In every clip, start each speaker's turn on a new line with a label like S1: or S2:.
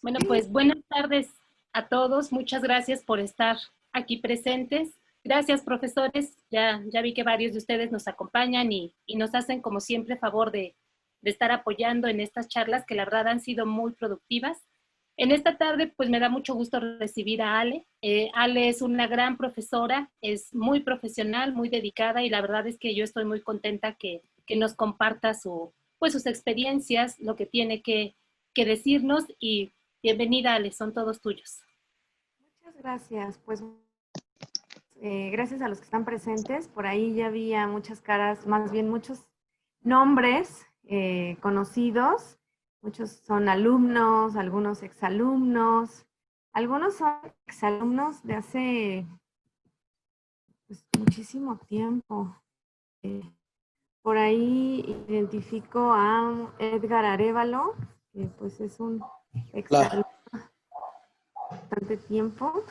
S1: Bueno, pues buenas tardes a todos. Muchas gracias por estar aquí presentes. Gracias, profesores. Ya vi que varios de ustedes nos acompañan y nos hacen, como siempre, favor de estar apoyando en estas charlas que la verdad han sido muy productivas. En esta tarde, pues me da mucho gusto recibir a Ale. Ale es una gran profesora, es muy profesional, muy dedicada y la verdad es que yo estoy muy contenta que nos comparta pues sus experiencias, lo que tiene que decirnos y bienvenida, Ale, son todos tuyos.
S2: Muchas gracias. Pues gracias a los que están presentes. Por ahí ya había muchas caras, más bien muchos nombres conocidos. Muchos son alumnos, algunos exalumnos. Algunos son exalumnos de hace pues, muchísimo tiempo. Por ahí identifico a Edgar Arévalo, que pues es un exalumno bastante tiempo.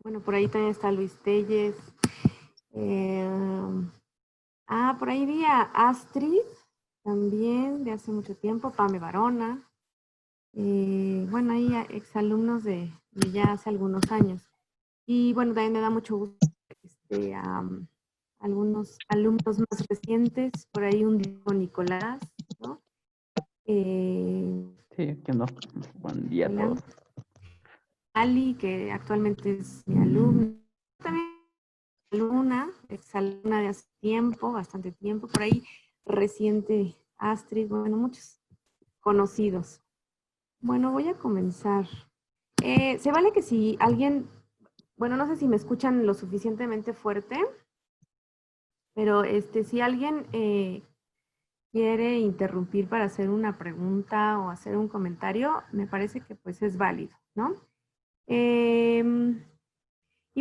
S2: Bueno, por ahí también está Luis Telles. Por ahí vi a Astrid, también de hace mucho tiempo, Pame Barona. Bueno, ahí exalumnos de ya hace algunos años. Y bueno, también me da mucho gusto algunos alumnos más recientes, por ahí un Diego Nicolás, ¿no?
S3: Sí, ¿qué onda? Buen día a todos.
S2: Ali, que actualmente es mi alumna. También alumna, exalumna de hace tiempo, bastante tiempo, por ahí reciente Astrid, bueno, muchos conocidos. Bueno, voy a comenzar. Se vale que si alguien, bueno, no sé si me escuchan lo suficientemente fuerte, pero si alguien quiere interrumpir para hacer una pregunta o hacer un comentario, me parece que pues es válido, ¿no? Y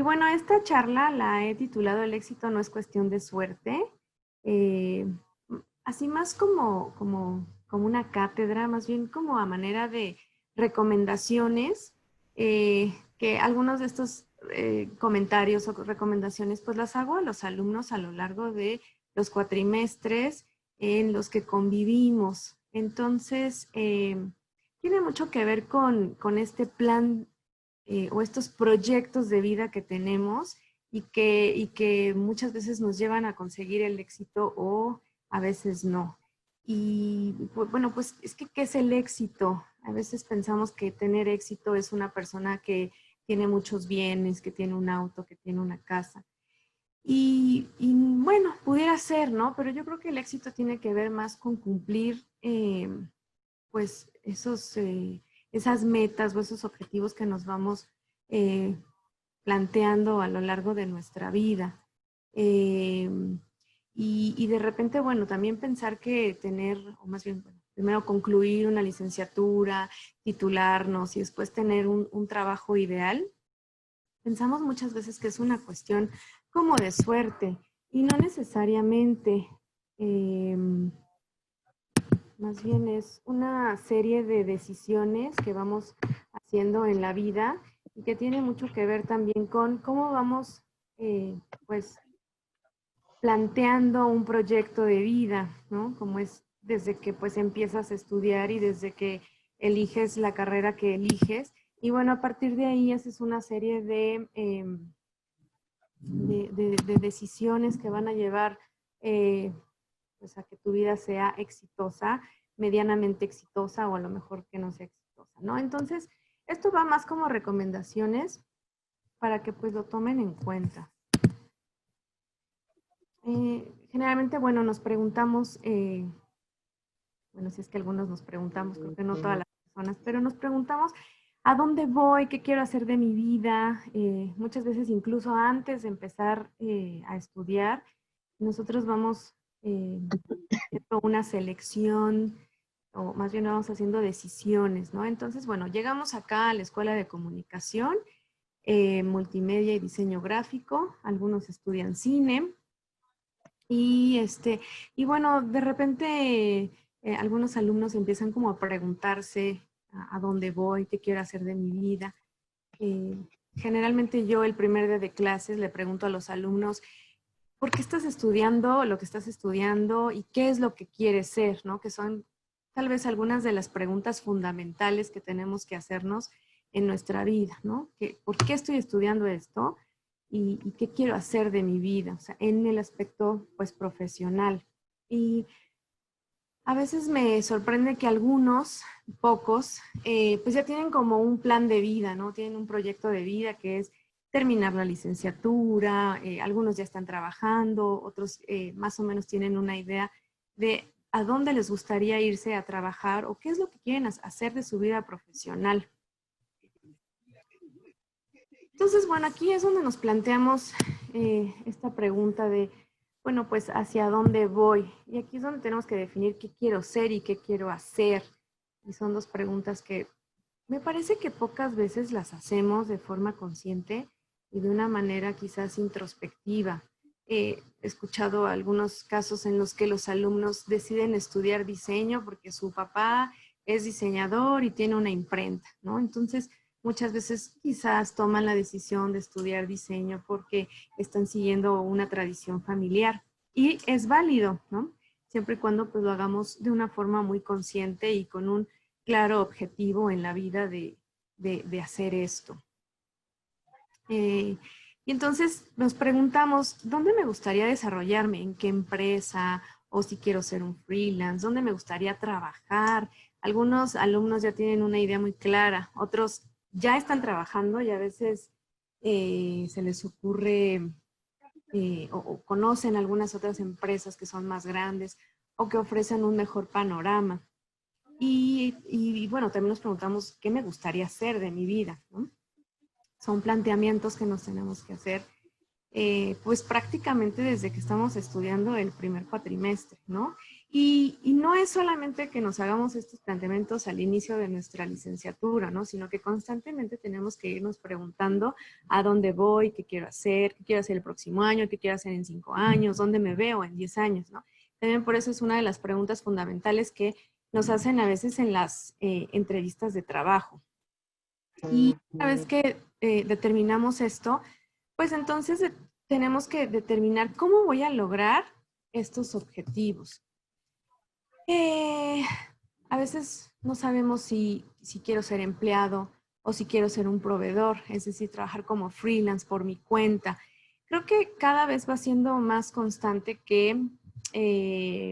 S2: bueno, esta charla la he titulado El éxito no es cuestión de suerte. Así más como una cátedra, más bien como a manera de recomendaciones, que algunos de estos comentarios o recomendaciones pues las hago a los alumnos a lo largo de los cuatrimestres en los que convivimos. Entonces, tiene mucho que ver con este plan o estos proyectos de vida que tenemos y que muchas veces nos llevan a conseguir el éxito o a veces no. Y bueno, pues es que ¿qué es el éxito? A veces pensamos que tener éxito es una persona que tiene muchos bienes, que tiene un auto, que tiene una casa. Y bueno, pudiera ser, ¿no? Pero yo creo que el éxito tiene que ver más con cumplir pues esas metas o esos objetivos que nos vamos planteando a lo largo de nuestra vida. Y de repente, bueno, también pensar que tener, o más bien, bueno, primero concluir una licenciatura, titularnos y después tener un trabajo ideal, pensamos muchas veces que es una cuestión como de suerte y no necesariamente. Más bien es una serie de decisiones que vamos haciendo en la vida y que tiene mucho que ver también con cómo vamos, pues, planteando un proyecto de vida, ¿no? Como es desde que, pues, empiezas a estudiar y desde que eliges la carrera que eliges. Y bueno, a partir de ahí haces una serie de decisiones que van a llevar pues a que tu vida sea exitosa, medianamente exitosa o a lo mejor que no sea exitosa, ¿no? Entonces, esto va más como recomendaciones para que pues lo tomen en cuenta. Generalmente, bueno, nos preguntamos, bueno, si es que algunos nos preguntamos, creo que no todas las personas, pero nos preguntamos ¿a dónde voy? ¿Qué quiero hacer de mi vida? Muchas veces incluso antes de empezar a estudiar, nosotros vamos haciendo una selección, o más bien vamos haciendo decisiones, ¿no? Entonces, bueno, llegamos acá a la Escuela de Comunicación, Multimedia y Diseño Gráfico, algunos estudian cine, y bueno, de repente algunos alumnos empiezan como a preguntarse a dónde voy, qué quiero hacer de mi vida. Generalmente yo el primer día de clases le pregunto a los alumnos, ¿por qué estás estudiando lo que estás estudiando y qué es lo que quieres ser, ¿no? Que son tal vez algunas de las preguntas fundamentales que tenemos que hacernos en nuestra vida, ¿no? ¿Por qué estoy estudiando esto? ¿Y qué quiero hacer de mi vida? O sea, en el aspecto, pues, profesional. Y a veces me sorprende que algunos, pocos, pues ya tienen como un plan de vida, ¿no? Tienen un proyecto de vida que es terminar la licenciatura, algunos ya están trabajando, otros más o menos tienen una idea de a dónde les gustaría irse a trabajar o qué es lo que quieren hacer de su vida profesional. Entonces, bueno, aquí es donde nos planteamos esta pregunta de, bueno, pues, ¿hacia dónde voy? Y aquí es donde tenemos que definir qué quiero ser y qué quiero hacer. Y son dos preguntas que me parece que pocas veces las hacemos de forma consciente y de una manera quizás introspectiva. He escuchado algunos casos en los que los alumnos deciden estudiar diseño porque su papá es diseñador y tiene una imprenta, ¿no? Entonces, muchas veces quizás toman la decisión de estudiar diseño porque están siguiendo una tradición familiar. Y es válido, ¿no? Siempre y cuando pues lo hagamos de una forma muy consciente y con un claro objetivo en la vida de hacer esto. Y entonces nos preguntamos, ¿dónde me gustaría desarrollarme? ¿En qué empresa? O si quiero ser un freelance, ¿dónde me gustaría trabajar? Algunos alumnos ya tienen una idea muy clara, otros ya están trabajando y a veces se les ocurre o conocen algunas otras empresas que son más grandes o que ofrecen un mejor panorama. Y bueno, también nos preguntamos qué me gustaría hacer de mi vida, ¿no? Son planteamientos que nos tenemos que hacer, pues prácticamente desde que estamos estudiando el primer cuatrimestre, ¿no? Y no es solamente que nos hagamos estos planteamientos al inicio de nuestra licenciatura, ¿no? Sino que constantemente tenemos que irnos preguntando a dónde voy, qué quiero hacer el próximo año, qué quiero hacer en 5 años, dónde me veo en 10 años, ¿no? También por eso es una de las preguntas fundamentales que nos hacen a veces en las entrevistas de trabajo. Y una vez que determinamos esto, pues entonces tenemos que determinar cómo voy a lograr estos objetivos. A veces no sabemos si quiero ser empleado o si quiero ser un proveedor, es decir, trabajar como freelance por mi cuenta. Creo que cada vez va siendo más constante que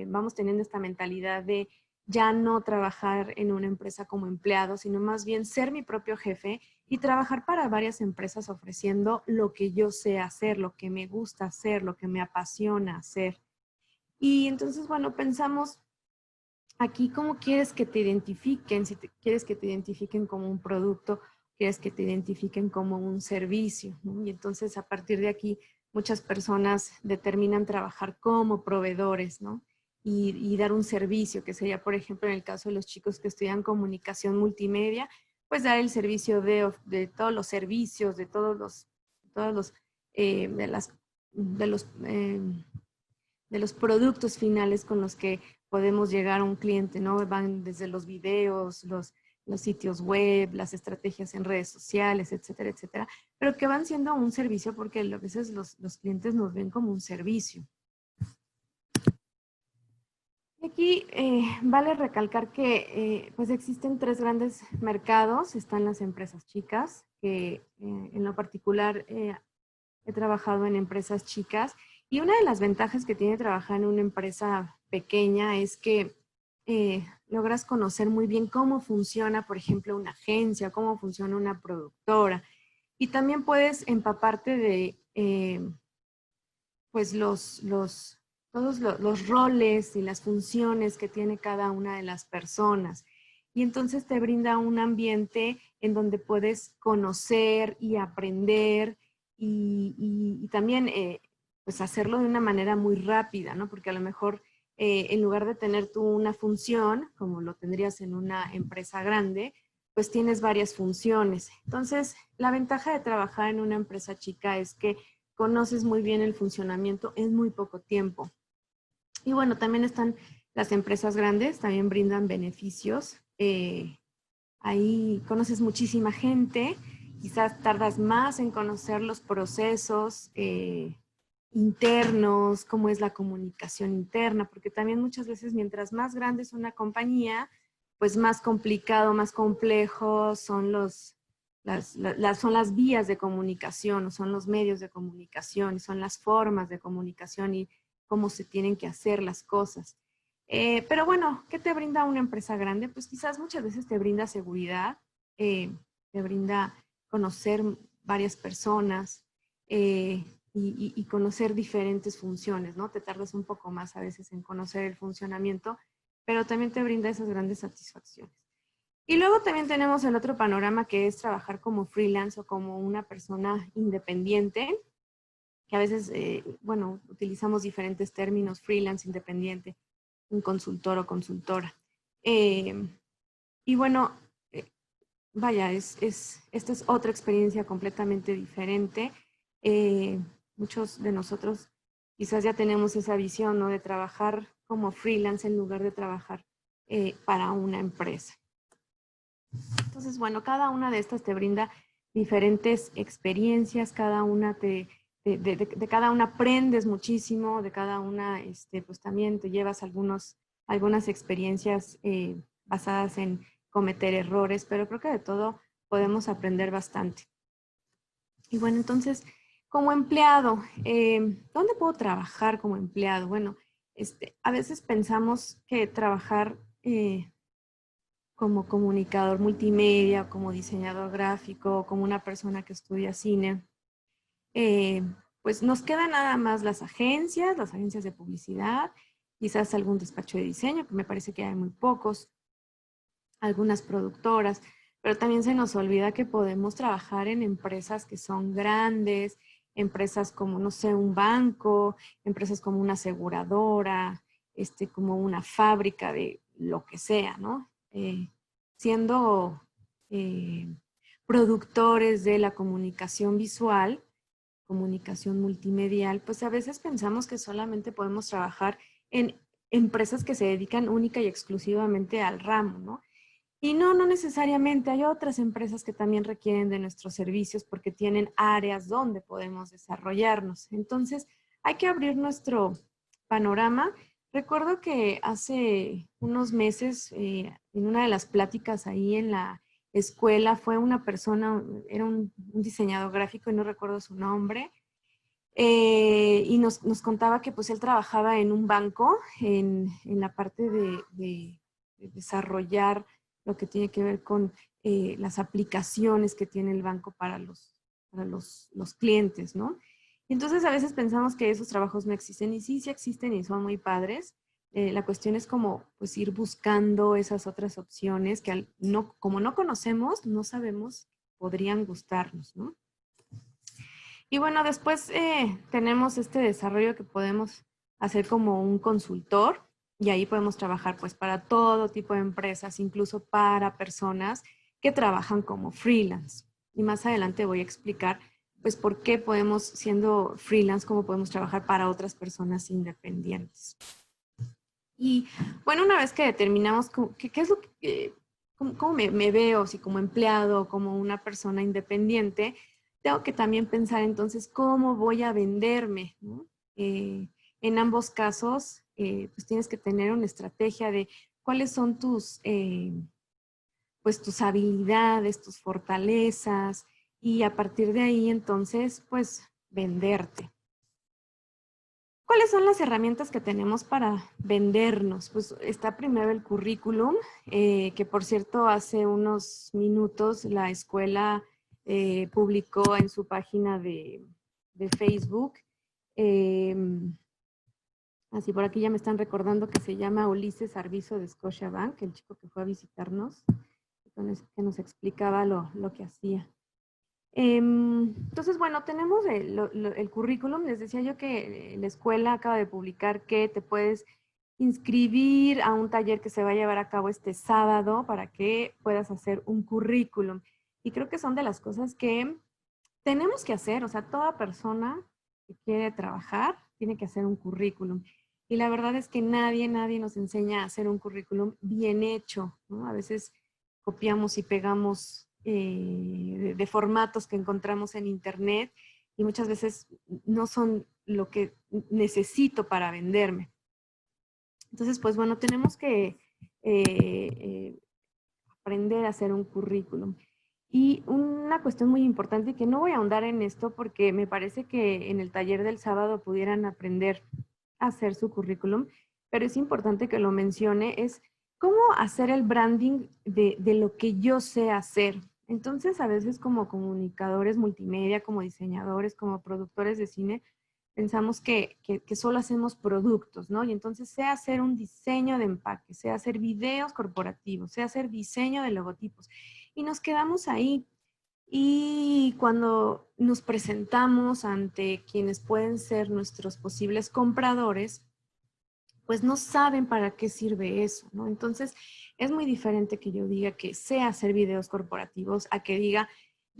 S2: vamos teniendo esta mentalidad de ya no trabajar en una empresa como empleado, sino más bien ser mi propio jefe y trabajar para varias empresas ofreciendo lo que yo sé hacer, lo que me gusta hacer, lo que me apasiona hacer. Y entonces, bueno, pensamos aquí cómo quieres que te identifiquen, si quieres que te identifiquen como un producto, quieres que te identifiquen como un servicio, ¿no? Y entonces a partir de aquí muchas personas determinan trabajar como proveedores, ¿no? Y dar un servicio, que sería, por ejemplo, en el caso de los chicos que estudian comunicación multimedia, pues dar el servicio de todos los servicios, de los productos finales con los que podemos llegar a un cliente, ¿no? Van desde los videos, los sitios web, las estrategias en redes sociales, etcétera, etcétera, pero que van siendo un servicio porque a veces los clientes nos ven como un servicio. Y aquí vale recalcar que pues existen 3 grandes mercados. Están las empresas chicas, que en lo particular he trabajado en empresas chicas, y una de las ventajas que tiene trabajar en una empresa pequeña es que logras conocer muy bien cómo funciona, por ejemplo, una agencia, cómo funciona una productora, y también puedes empaparte de pues todos los roles y las funciones que tiene cada una de las personas. Y entonces te brinda un ambiente en donde puedes conocer y aprender y también pues hacerlo de una manera muy rápida, ¿no? Porque a lo mejor en lugar de tener tú una función, como lo tendrías en una empresa grande, pues tienes varias funciones. Entonces, la ventaja de trabajar en una empresa chica es que conoces muy bien el funcionamiento en muy poco tiempo. Y bueno, también están las empresas grandes, también brindan beneficios. Ahí conoces muchísima gente, quizás tardas más en conocer los procesos internos, cómo es la comunicación interna, porque también muchas veces mientras más grande es una compañía, pues más complicado, más complejo son son las vías de comunicación, o son los medios de comunicación, y son las formas de comunicación y cómo se tienen que hacer las cosas. Pero bueno, ¿qué te brinda una empresa grande? Pues quizás muchas veces te brinda seguridad, te brinda conocer varias personas, y conocer diferentes funciones, ¿no? Te tardas un poco más a veces en conocer el funcionamiento, pero también te brinda esas grandes satisfacciones. Y luego también tenemos el otro panorama, que es trabajar como freelance o como una persona independiente, que a veces, bueno, utilizamos diferentes términos: freelance, independiente, un consultor o consultora. Y bueno, vaya, esta es otra experiencia completamente diferente. Muchos de nosotros quizás ya tenemos esa visión, ¿no? De trabajar como freelance en lugar de trabajar para una empresa. Entonces, bueno, cada una de estas te brinda diferentes experiencias, cada una de cada una aprendes muchísimo, de cada una, pues también te llevas algunas experiencias basadas en cometer errores, pero creo que de todo podemos aprender bastante. Y bueno, entonces, como empleado, ¿dónde puedo trabajar como empleado? Bueno, a veces pensamos que trabajar como comunicador multimedia, como diseñador gráfico, como una persona que estudia cine, pues nos quedan nada más las agencias de publicidad, quizás algún despacho de diseño, que me parece que hay muy pocos, algunas productoras, pero también se nos olvida que podemos trabajar en empresas que son grandes, empresas como, no sé, un banco, empresas como una aseguradora, como una fábrica de lo que sea, ¿no? Siendo productores de la comunicación visual, comunicación multimedial, pues a veces pensamos que solamente podemos trabajar en empresas que se dedican única y exclusivamente al ramo, ¿no? Y no necesariamente. Hay otras empresas que también requieren de nuestros servicios porque tienen áreas donde podemos desarrollarnos. Entonces, hay que abrir nuestro panorama. Recuerdo que hace unos meses, en una de las pláticas ahí en la escuela, fue una persona, era un diseñador gráfico y no recuerdo su nombre, y nos contaba que pues él trabajaba en un banco en la parte de desarrollar lo que tiene que ver con las aplicaciones que tiene el banco para los clientes, ¿no? Y entonces a veces pensamos que esos trabajos no existen, y sí existen y son muy padres. La cuestión es como pues ir buscando esas otras opciones que como no conocemos, no sabemos, podrían gustarnos, ¿no? Y bueno, después tenemos este desarrollo que podemos hacer como un consultor, y ahí podemos trabajar pues para todo tipo de empresas, incluso para personas que trabajan como freelance. Y más adelante voy a explicar pues por qué podemos, siendo freelance, cómo podemos trabajar para otras personas independientes. Y bueno, una vez que determinamos qué es lo que, cómo me veo, si como empleado o como una persona independiente, tengo que también pensar entonces cómo voy a venderme, ¿no? En ambos casos, pues tienes que tener una estrategia de cuáles son pues tus habilidades, tus fortalezas, y a partir de ahí entonces, pues venderte. ¿Cuáles son las herramientas que tenemos para vendernos? Pues está primero el currículum, que por cierto hace unos minutos la escuela publicó en su página de Facebook. Así por aquí ya me están recordando que se llama Ulises Arvizo de Scotiabank, el chico que fue a visitarnos, que nos explicaba lo que hacía. Entonces, bueno, tenemos el currículum. Les decía yo que la escuela acaba de publicar que te puedes inscribir a un taller que se va a llevar a cabo este sábado para que puedas hacer un currículum. Y creo que son de las cosas que tenemos que hacer. O sea, toda persona que quiere trabajar tiene que hacer un currículum. Y la verdad es que nadie nos enseña a hacer un currículum bien hecho, ¿no? A veces copiamos y pegamos de formatos que encontramos en internet, y muchas veces no son lo que necesito para venderme. Entonces, pues bueno, tenemos que aprender a hacer un currículum. Y una cuestión muy importante, que no voy a ahondar en esto porque me parece que en el taller del sábado pudieran aprender a hacer su currículum, pero es importante que lo mencione, es cómo hacer el branding de lo que yo sé hacer. Entonces, a veces como comunicadores multimedia, como diseñadores, como productores de cine, pensamos que solo hacemos productos, ¿no? Y entonces sé hacer un diseño de empaque, sé hacer videos corporativos, sé hacer diseño de logotipos. Y nos quedamos ahí. Y cuando nos presentamos ante quienes pueden ser nuestros posibles compradores, pues no saben para qué sirve eso, ¿no? Entonces, es muy diferente que yo diga que sé hacer videos corporativos a que diga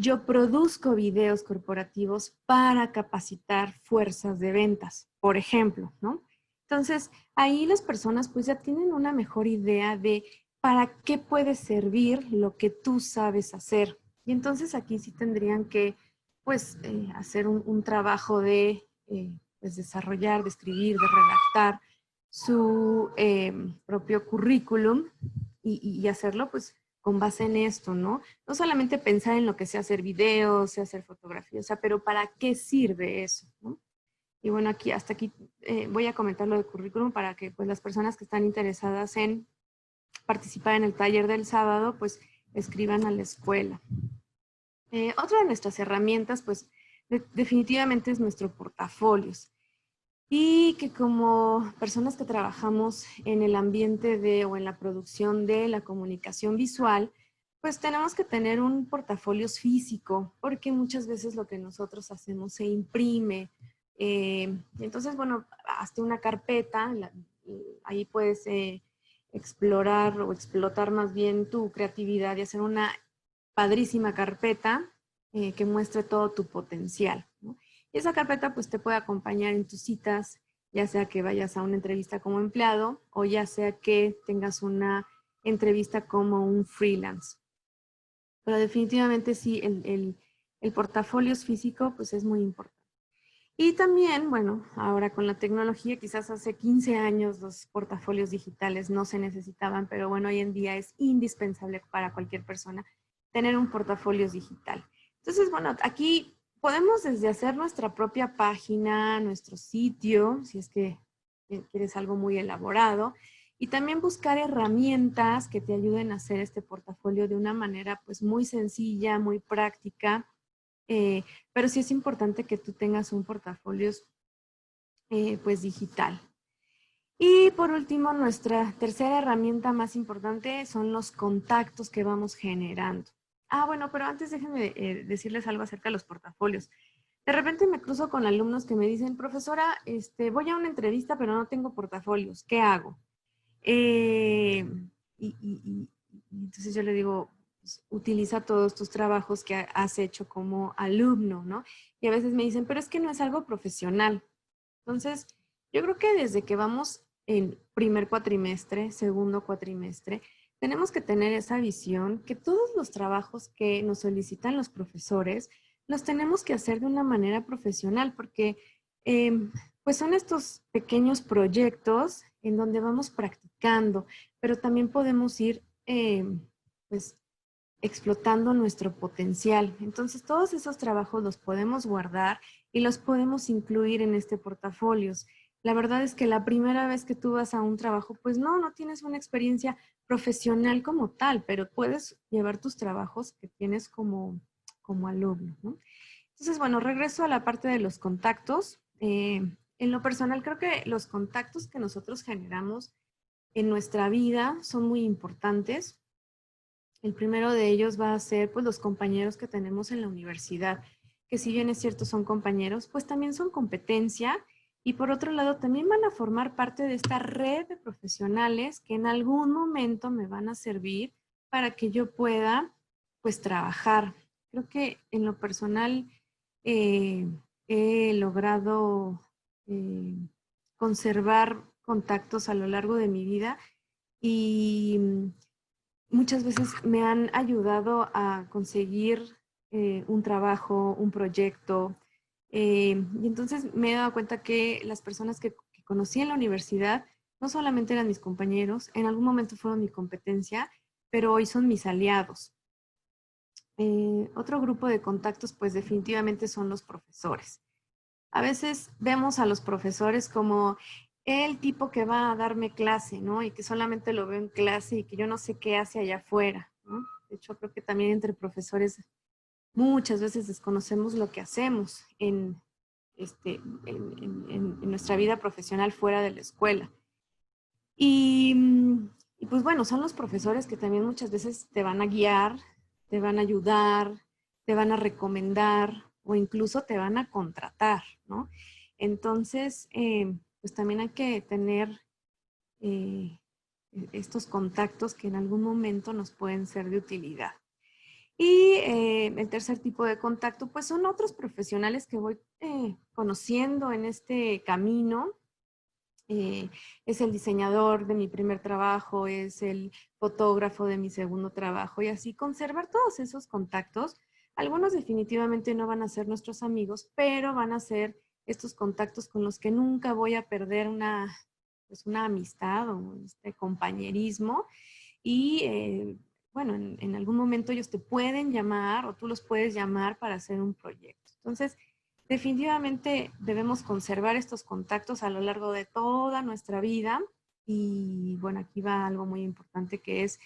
S2: yo produzco videos corporativos para capacitar fuerzas de ventas, por ejemplo, ¿no? Entonces, ahí las personas pues ya tienen una mejor idea de para qué puede servir lo que tú sabes hacer. Y entonces aquí sí tendrían que pues hacer un trabajo de pues, desarrollar, de escribir, de redactar su propio currículum y hacerlo pues con base en esto, ¿no? No solamente pensar en lo que sé hacer videos, sé hacer fotografías, o sea, pero ¿para qué sirve eso? ¿No? Y bueno, aquí hasta aquí voy a comentar lo de currículum para que pues las personas que están interesadas en participar en el taller del sábado pues escriban a la escuela. Otra de nuestras herramientas pues definitivamente es nuestro portafolios. Y que como personas que trabajamos en el ambiente de o en la producción de la comunicación visual, pues tenemos que tener un portafolio físico, porque muchas veces lo que nosotros hacemos se imprime. Entonces, bueno, hazte una carpeta, ahí puedes explorar o explotar más bien tu creatividad y hacer una padrísima carpeta que muestre todo tu potencial, ¿no? Y esa carpeta pues te puede acompañar en tus citas, ya sea que vayas a una entrevista como empleado o ya sea que tengas una entrevista como un freelance. Pero definitivamente sí, el portafolio físico pues es muy importante. Y también, bueno, ahora con la tecnología, quizás hace 15 años los portafolios digitales no se necesitaban, pero bueno, hoy en día es indispensable para cualquier persona tener un portafolio digital. Entonces, bueno, aquí podemos desde hacer nuestra propia página, nuestro sitio, si es que quieres algo muy elaborado, y también buscar herramientas que te ayuden a hacer este portafolio de una manera pues muy sencilla, muy práctica, pero sí es importante que tú tengas un portafolio pues digital. Y por último, nuestra tercera herramienta más importante son los contactos que vamos generando. Ah, bueno, pero antes déjenme decirles algo acerca de los portafolios. De repente me cruzo con alumnos que me dicen, profesora, voy a una entrevista, pero no tengo portafolios. ¿Qué hago? Y entonces yo le digo, pues, utiliza todos tus trabajos que has hecho como alumno, ¿no? Y a veces me dicen, pero es que no es algo profesional. Entonces, yo creo que desde que vamos en primer cuatrimestre, segundo cuatrimestre, tenemos que tener esa visión que todos los trabajos que nos solicitan los profesores los tenemos que hacer de una manera profesional, porque pues son estos pequeños proyectos en donde vamos practicando, pero también podemos ir pues explotando nuestro potencial. Entonces, todos esos trabajos los podemos guardar y los podemos incluir en este portafolio. La verdad es que la primera vez que tú vas a un trabajo, pues no tienes una experiencia profesional como tal, pero puedes llevar tus trabajos que tienes como alumno, ¿no? Entonces, bueno, regreso a la parte de los contactos. En lo personal, creo que los contactos que nosotros generamos en nuestra vida son muy importantes. El primero de ellos va a ser pues los compañeros que tenemos en la universidad, que si bien es cierto son compañeros, pues también son competencia y por otro lado también van a formar parte de esta red de profesionales que en algún momento me van a servir para que yo pueda pues trabajar. Creo que en lo personal he logrado conservar contactos a lo largo de mi vida y muchas veces me han ayudado a conseguir un trabajo, un proyecto, Y entonces me he dado cuenta que las personas que conocí en la universidad no solamente eran mis compañeros, en algún momento fueron mi competencia, pero hoy son mis aliados. Otro grupo de contactos, pues definitivamente son los profesores. A veces vemos a los profesores como el tipo que va a darme clase, ¿no? Y que solamente lo veo en clase y que yo no sé qué hace allá afuera, ¿no? De hecho, creo que también entre profesores muchas veces desconocemos lo que hacemos en nuestra vida profesional fuera de la escuela. Y pues bueno, son los profesores que también muchas veces te van a guiar, te van a ayudar, te van a recomendar o incluso te van a contratar, ¿no? Entonces, pues también hay que tener estos contactos que en algún momento nos pueden ser de utilidad. Y el tercer tipo de contacto, pues son otros profesionales que voy conociendo en este camino. Es el diseñador de mi primer trabajo, es el fotógrafo de mi segundo trabajo y así conservar todos esos contactos. Algunos definitivamente no van a ser nuestros amigos, pero van a ser estos contactos con los que nunca voy a perder pues una amistad o este compañerismo. Y bueno, en algún momento ellos te pueden llamar o tú los puedes llamar para hacer un proyecto. Entonces, definitivamente debemos conservar estos contactos a lo largo de toda nuestra vida. Y bueno, aquí va algo muy importante que es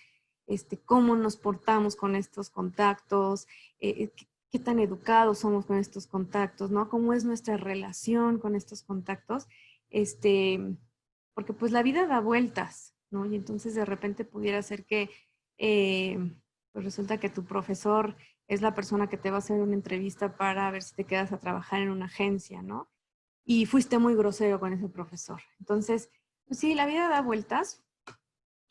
S2: cómo nos portamos con estos contactos, qué tan educados somos con estos contactos, ¿no? Cómo es nuestra relación con estos contactos, porque pues la vida da vueltas, ¿no? Y entonces de repente pudiera ser que pues resulta que tu profesor es la persona que te va a hacer una entrevista para ver si te quedas a trabajar en una agencia, ¿no? Y fuiste muy grosero con ese profesor. Entonces, pues sí, la vida da vueltas.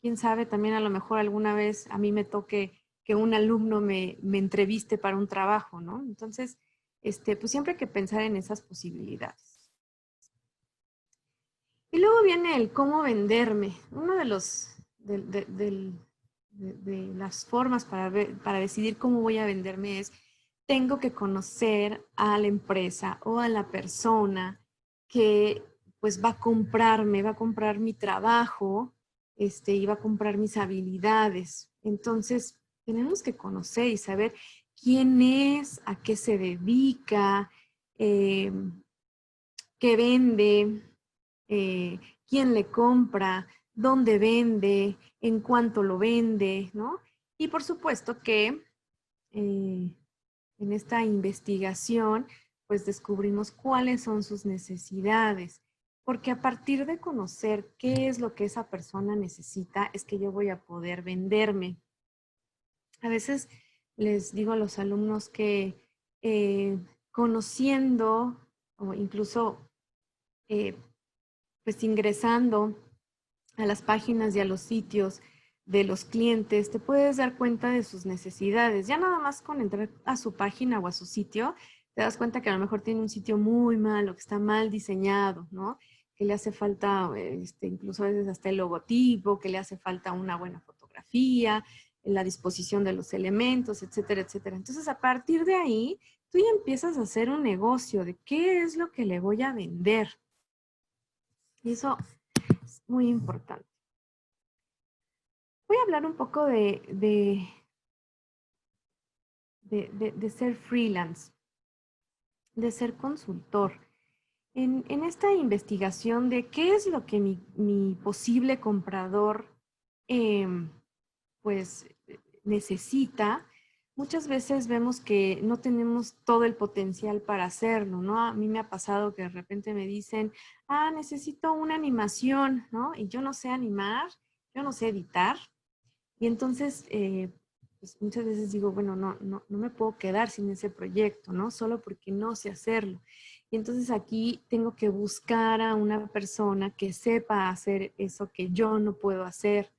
S2: Quién sabe, también a lo mejor alguna vez a mí me toque que un alumno me entreviste para un trabajo, ¿no? Entonces, pues siempre hay que pensar en esas posibilidades. Y luego viene el cómo venderme. Uno de las formas para decidir cómo voy a venderme es, tengo que conocer a la empresa o a la persona que pues va a comprar mi trabajo, y va a comprar mis habilidades. Entonces, tenemos que conocer y saber quién es, a qué se dedica, qué vende, quién le compra, dónde vende, en cuánto lo vende, ¿no? Y por supuesto que en esta investigación, pues descubrimos cuáles son sus necesidades, porque a partir de conocer qué es lo que esa persona necesita, es que yo voy a poder venderme. A veces les digo a los alumnos que conociendo o incluso pues ingresando a las páginas y a los sitios de los clientes, te puedes dar cuenta de sus necesidades. Ya nada más con entrar a su página o a su sitio, te das cuenta que a lo mejor tiene un sitio muy malo, que está mal diseñado, ¿no? Que le hace falta, incluso a veces hasta el logotipo, que le hace falta una buena fotografía, la disposición de los elementos, etcétera, etcétera. Entonces, a partir de ahí, tú ya empiezas a hacer un negocio de qué es lo que le voy a vender. Y eso es muy importante. Voy a hablar un poco de ser freelance, de ser consultor. En esta investigación de qué es lo que mi posible comprador pues necesita, muchas veces vemos que no tenemos todo el potencial para hacerlo, ¿no? A mí me ha pasado que de repente me dicen, necesito una animación, ¿no? Y yo no sé animar, yo no sé editar. Y entonces, pues muchas veces digo, bueno, no me puedo quedar sin ese proyecto, ¿no? Solo porque no sé hacerlo. Y entonces aquí tengo que buscar a una persona que sepa hacer eso que yo no puedo hacer.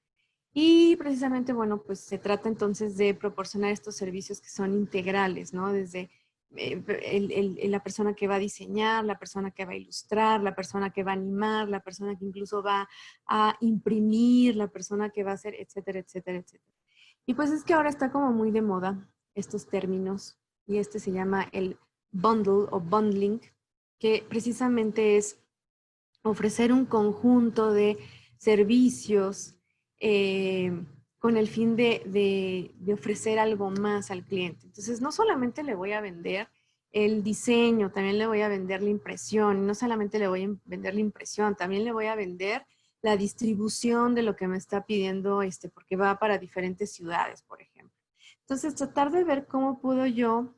S2: Y precisamente, bueno, pues se trata entonces de proporcionar estos servicios que son integrales, ¿no? Desde la persona que va a diseñar, la persona que va a ilustrar, la persona que va a animar, la persona que incluso va a imprimir, la persona que va a hacer, etcétera, etcétera, etcétera. Y pues es que ahora está como muy de moda estos términos y se llama el bundle o bundling, que precisamente es ofrecer un conjunto de servicios con el fin de ofrecer algo más al cliente. Entonces, no solamente le voy a vender el diseño, también le voy a vender la impresión. Y no solamente le voy a vender la impresión, también le voy a vender la distribución de lo que me está pidiendo, porque va para diferentes ciudades, por ejemplo. Entonces, tratar de ver cómo puedo yo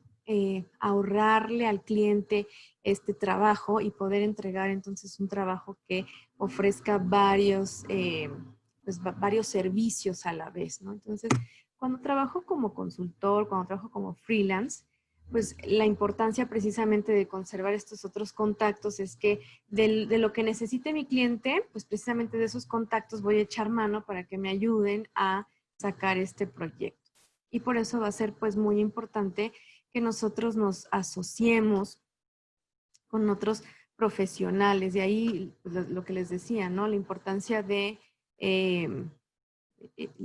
S2: ahorrarle al cliente este trabajo y poder entregar entonces un trabajo que ofrezca varios servicios a la vez, ¿no? Entonces, cuando trabajo como consultor, cuando trabajo como freelance, pues la importancia precisamente de conservar estos otros contactos es que de lo que necesite mi cliente, pues precisamente de esos contactos voy a echar mano para que me ayuden a sacar este proyecto. Y por eso va a ser pues muy importante que nosotros nos asociemos con otros profesionales. De ahí lo que les decía, ¿no? La importancia de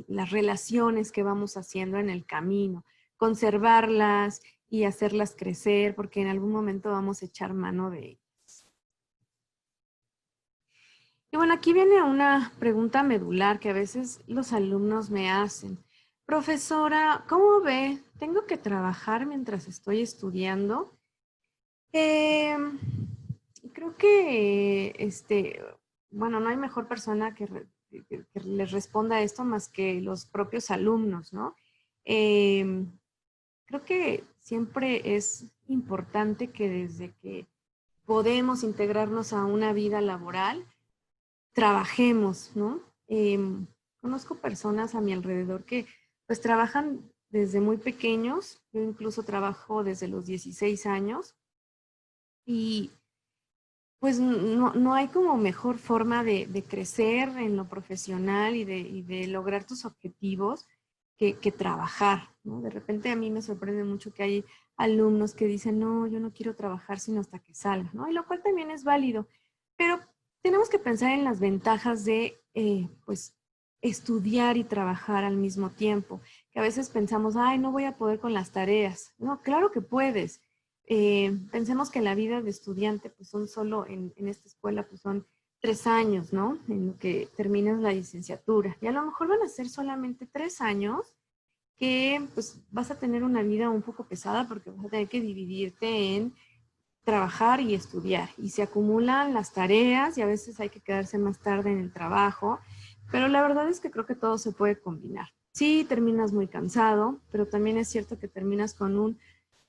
S2: las relaciones que vamos haciendo en el camino, conservarlas y hacerlas crecer, porque en algún momento vamos a echar mano de ellas. Y bueno, aquí viene una pregunta medular que a veces los alumnos me hacen. Profesora, ¿cómo ve? ¿Tengo que trabajar mientras estoy estudiando? Creo que, bueno, no hay mejor persona que les responda esto más que los propios alumnos, ¿no? Creo que siempre es importante que desde que podemos integrarnos a una vida laboral, trabajemos, ¿no? Conozco personas a mi alrededor que pues trabajan desde muy pequeños. Yo incluso trabajo desde los 16 años y pues no hay como mejor forma de crecer en lo profesional y de lograr tus objetivos que trabajar, ¿no? De repente a mí me sorprende mucho que hay alumnos que dicen, no, yo no quiero trabajar sino hasta que salga, ¿no? Y lo cual también es válido, pero tenemos que pensar en las ventajas de, pues, estudiar y trabajar al mismo tiempo, que a veces pensamos, ay, no voy a poder con las tareas. No, claro que puedes. Pensemos que la vida de estudiante, pues son solo en esta escuela, pues son 3 años, ¿no? En lo que terminas la licenciatura. Y a lo mejor van a ser solamente 3 años que pues vas a tener una vida un poco pesada porque vas a tener que dividirte en trabajar y estudiar. Y se acumulan las tareas y a veces hay que quedarse más tarde en el trabajo. Pero la verdad es que creo que todo se puede combinar. Sí, terminas muy cansado, pero también es cierto que terminas con un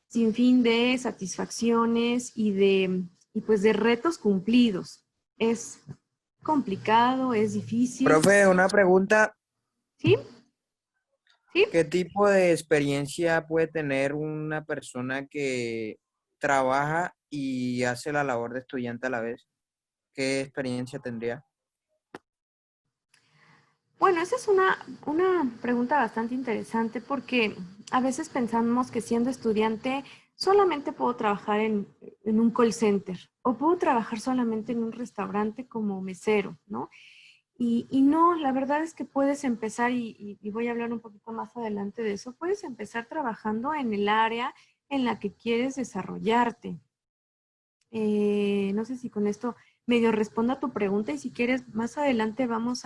S2: sinfín de satisfacciones y pues de retos cumplidos. Es complicado, es difícil.
S4: Profe, una pregunta.
S2: ¿Sí? ¿Sí?
S4: ¿Qué tipo de experiencia puede tener una persona que trabaja y hace la labor de estudiante a la vez? ¿Qué experiencia tendría?
S2: Bueno, esa es una pregunta bastante interesante porque a veces pensamos que siendo estudiante solamente puedo trabajar en un call center o puedo trabajar solamente en un restaurante como mesero, ¿no? Y no, la verdad es que puedes empezar, y voy a hablar un poquito más adelante de eso, puedes empezar trabajando en el área en la que quieres desarrollarte. No sé si con esto medio respondo a tu pregunta y si quieres, más adelante vamos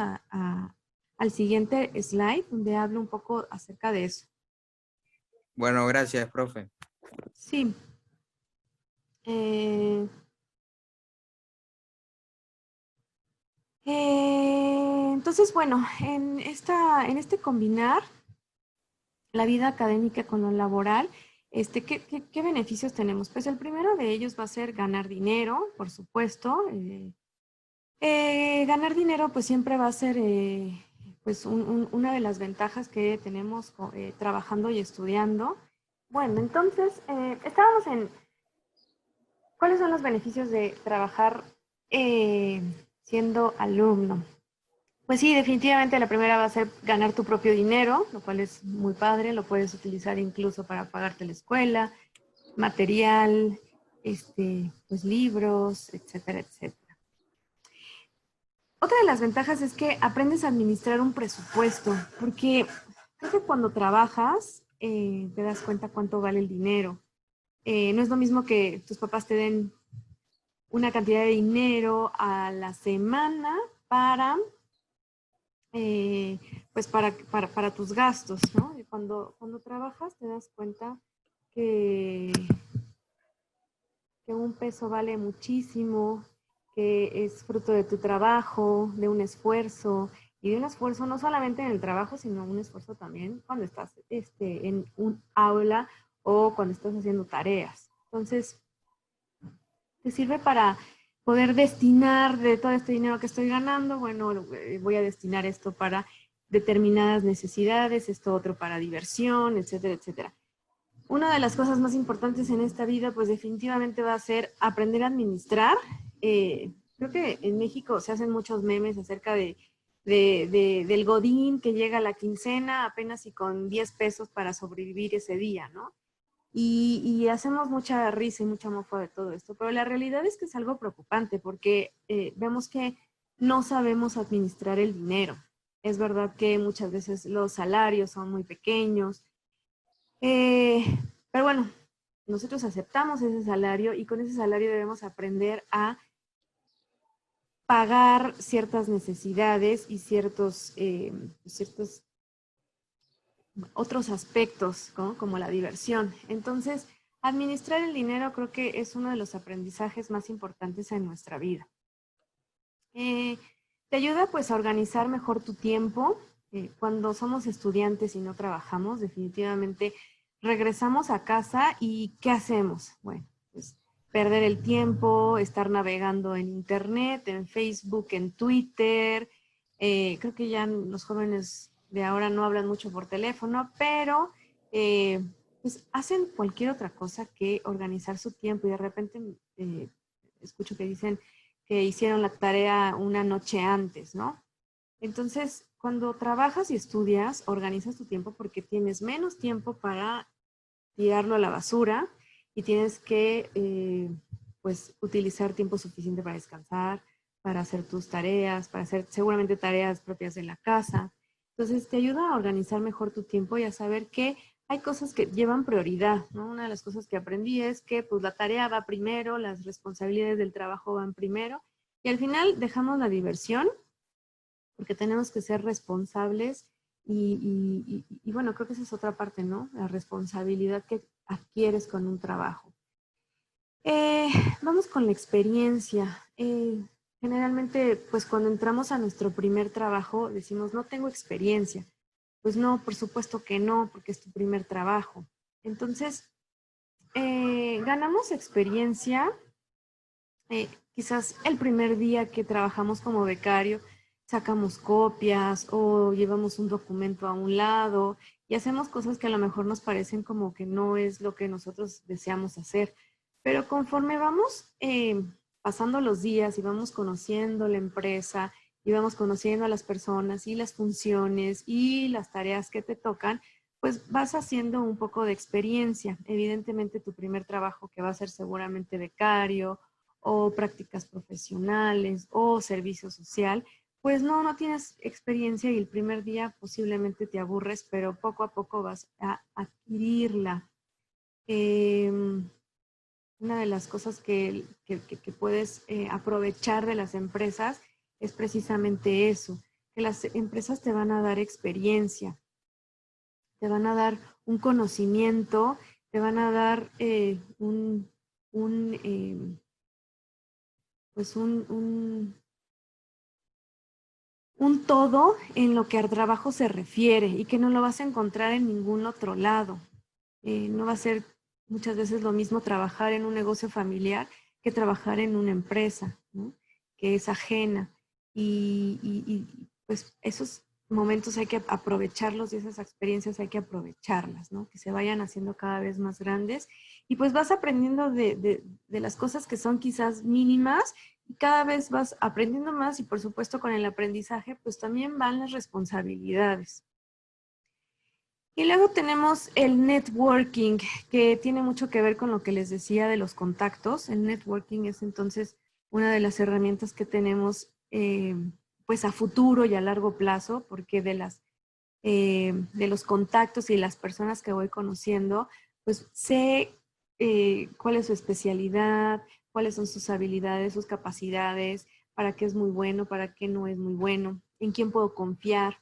S2: al siguiente slide donde hablo un poco acerca de eso.
S4: Bueno, gracias, profe.
S2: Sí. Entonces, bueno, en este combinar la vida académica con lo laboral, ¿qué beneficios tenemos? Pues el primero de ellos va a ser ganar dinero, por supuesto. Ganar dinero pues siempre va a ser pues una de las ventajas que tenemos trabajando y estudiando. Bueno, entonces estábamos en ¿cuáles son los beneficios de trabajar siendo alumno? Pues sí, definitivamente la primera va a ser ganar tu propio dinero, lo cual es muy padre, lo puedes utilizar incluso para pagarte la escuela, material, pues libros, etcétera, etcétera. Otra de las ventajas es que aprendes a administrar un presupuesto, porque creo que cuando trabajas te das cuenta cuánto vale el dinero. No es lo mismo que tus papás te den una cantidad de dinero a la semana para, pues para tus gastos, ¿no? Y cuando trabajas te das cuenta que un peso vale muchísimo, que es fruto de tu trabajo, de un esfuerzo, y de un esfuerzo no solamente en el trabajo, sino un esfuerzo también cuando estás en un aula o cuando estás haciendo tareas. Entonces, te sirve para poder destinar de todo este dinero que estoy ganando, bueno, voy a destinar esto para determinadas necesidades, esto otro para diversión, etcétera, etcétera. Una de las cosas más importantes en esta vida, pues definitivamente va a ser aprender a administrar. Creo que en México se hacen muchos memes acerca del godín que llega a la quincena apenas y con 10 pesos para sobrevivir ese día, ¿no? Y hacemos mucha risa y mucha mofa de todo esto, pero la realidad es que es algo preocupante porque vemos que no sabemos administrar el dinero. Es verdad que muchas veces los salarios son muy pequeños, pero bueno, nosotros aceptamos ese salario y con ese salario debemos aprender a pagar ciertas necesidades y ciertos otros aspectos, ¿no? Como la diversión. Entonces, administrar el dinero creo que es uno de los aprendizajes más importantes en nuestra vida. Te ayuda pues a organizar mejor tu tiempo. Cuando somos estudiantes y no trabajamos, definitivamente regresamos a casa y ¿qué hacemos? Bueno, pues perder el tiempo, estar navegando en internet, en Facebook, en Twitter. Creo que ya los jóvenes de ahora no hablan mucho por teléfono, pero pues hacen cualquier otra cosa que organizar su tiempo y de repente escucho que dicen que hicieron la tarea una noche antes, ¿no? Entonces, cuando trabajas y estudias, organizas tu tiempo porque tienes menos tiempo para tirarlo a la basura y tienes que, pues, utilizar tiempo suficiente para descansar, para hacer tus tareas, para hacer seguramente tareas propias de la casa. Entonces, te ayuda a organizar mejor tu tiempo y a saber que hay cosas que llevan prioridad, ¿no? Una de las cosas que aprendí es que, pues, la tarea va primero, las responsabilidades del trabajo van primero y al final dejamos la diversión porque tenemos que ser responsables y bueno, creo que esa es otra parte, ¿no? La responsabilidad que adquieres con un trabajo. Vamos con la experiencia. Generalmente, pues cuando entramos a nuestro primer trabajo, decimos, no tengo experiencia. Pues no, por supuesto que no, porque es tu primer trabajo. Entonces, ganamos experiencia. Quizás el primer día que trabajamos como becario, sacamos copias o llevamos un documento a un lado y hacemos cosas que a lo mejor nos parecen como que no es lo que nosotros deseamos hacer. Pero conforme vamos pasando los días y vamos conociendo la empresa y vamos conociendo a las personas y las funciones y las tareas que te tocan, pues vas haciendo un poco de experiencia. Evidentemente tu primer trabajo que va a ser seguramente becario o prácticas profesionales o servicio social, pues no tienes experiencia y el primer día posiblemente te aburres, pero poco a poco vas a adquirirla. Una de las cosas que puedes aprovechar de las empresas es precisamente eso, que las empresas te van a dar experiencia, te van a dar un conocimiento, te van a dar un todo en lo que al trabajo se refiere y que no lo vas a encontrar en ningún otro lado. No va a ser muchas veces lo mismo trabajar en un negocio familiar que trabajar en una empresa, ¿no? Que es ajena. Y pues esos momentos hay que aprovecharlos y esas experiencias hay que aprovecharlas, ¿no? Que se vayan haciendo cada vez más grandes. Y pues vas aprendiendo de las cosas que son quizás mínimas y cada vez vas aprendiendo más y por supuesto con el aprendizaje pues también van las responsabilidades. Y luego tenemos el networking, que tiene mucho que ver con lo que les decía de los contactos. El networking es entonces una de las herramientas que tenemos pues a futuro y a largo plazo, porque de los contactos y las personas que voy conociendo, pues sé cuál es su especialidad, cuáles son sus habilidades, sus capacidades, para qué es muy bueno, para qué no es muy bueno, en quién puedo confiar.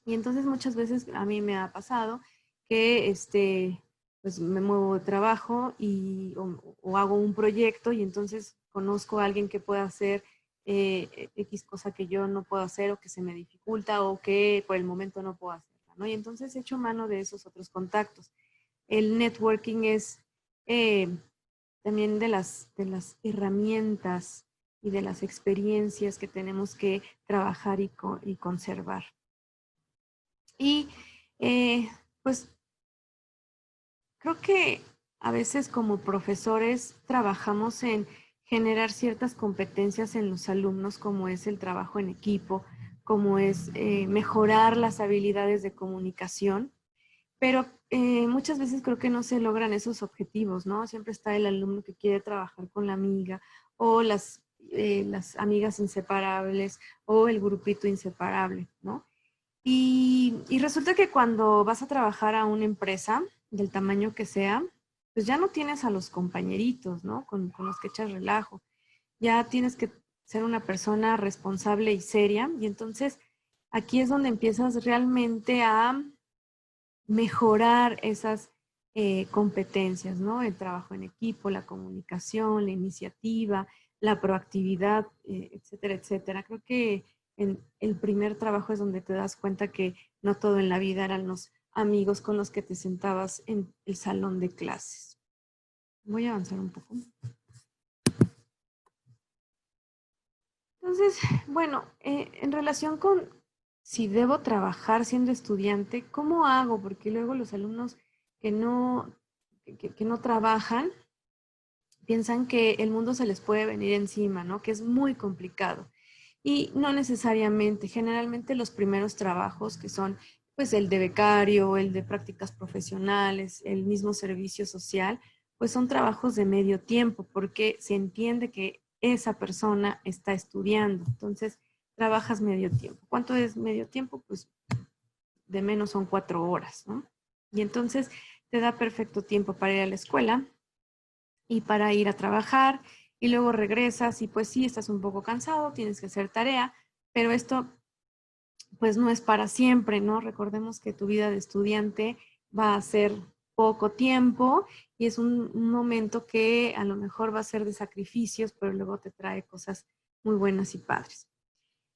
S2: Y entonces muchas veces a mí me ha pasado que pues me muevo de trabajo o hago un proyecto y entonces conozco a alguien que pueda hacer X cosa que yo no puedo hacer o que se me dificulta o que por el momento no puedo hacerla, ¿no? Y entonces echo mano de esos otros contactos. El networking es también de las herramientas y de las experiencias que tenemos que trabajar y conservar. Y pues creo que a veces como profesores trabajamos en generar ciertas competencias en los alumnos, como es el trabajo en equipo, como es mejorar las habilidades de comunicación, pero muchas veces creo que no se logran esos objetivos, ¿no? Siempre está el alumno que quiere trabajar con la amiga o las amigas inseparables o el grupito inseparable, ¿no? Y resulta que cuando vas a trabajar a una empresa, del tamaño que sea, pues ya no tienes a los compañeritos, ¿no? Con los que echas relajo. Ya tienes que ser una persona responsable y seria. Y entonces aquí es donde empiezas realmente a mejorar esas competencias, ¿no? El trabajo en equipo, la comunicación, la iniciativa, la proactividad, etcétera, etcétera. Creo que en el primer trabajo es donde te das cuenta que no todo en la vida eran los amigos con los que te sentabas en el salón de clases. Voy a avanzar un poco. Entonces, bueno, en relación con si debo trabajar siendo estudiante, ¿cómo hago? Porque luego los alumnos que no trabajan piensan que el mundo se les puede venir encima, ¿no? Que es muy complicado. Y no necesariamente, generalmente los primeros trabajos que son pues el de becario, el de prácticas profesionales, el mismo servicio social, pues son trabajos de medio tiempo porque se entiende que esa persona está estudiando. Entonces, trabajas medio tiempo. ¿Cuánto es medio tiempo? Pues de menos son 4 horas, ¿no? Y entonces te da perfecto tiempo para ir a la escuela y para ir a trabajar y luego regresas y pues sí, estás un poco cansado, tienes que hacer tarea, pero esto pues no es para siempre, ¿no? Recordemos que tu vida de estudiante va a ser poco tiempo y es un momento que a lo mejor va a ser de sacrificios, pero luego te trae cosas muy buenas y padres.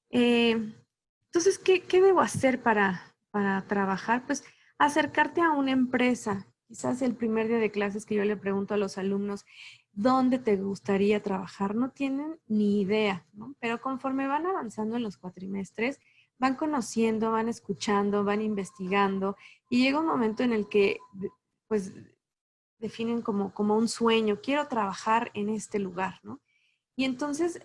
S2: Entonces, ¿qué debo hacer para trabajar? Pues acercarte a una empresa. Quizás el primer día de clases que yo le pregunto a los alumnos, ¿dónde te gustaría trabajar? No tienen ni idea, ¿no? Pero conforme van avanzando en los cuatrimestres, van conociendo, van escuchando, van investigando y llega un momento en el que, pues, definen como un sueño, quiero trabajar en este lugar, ¿no? Y entonces,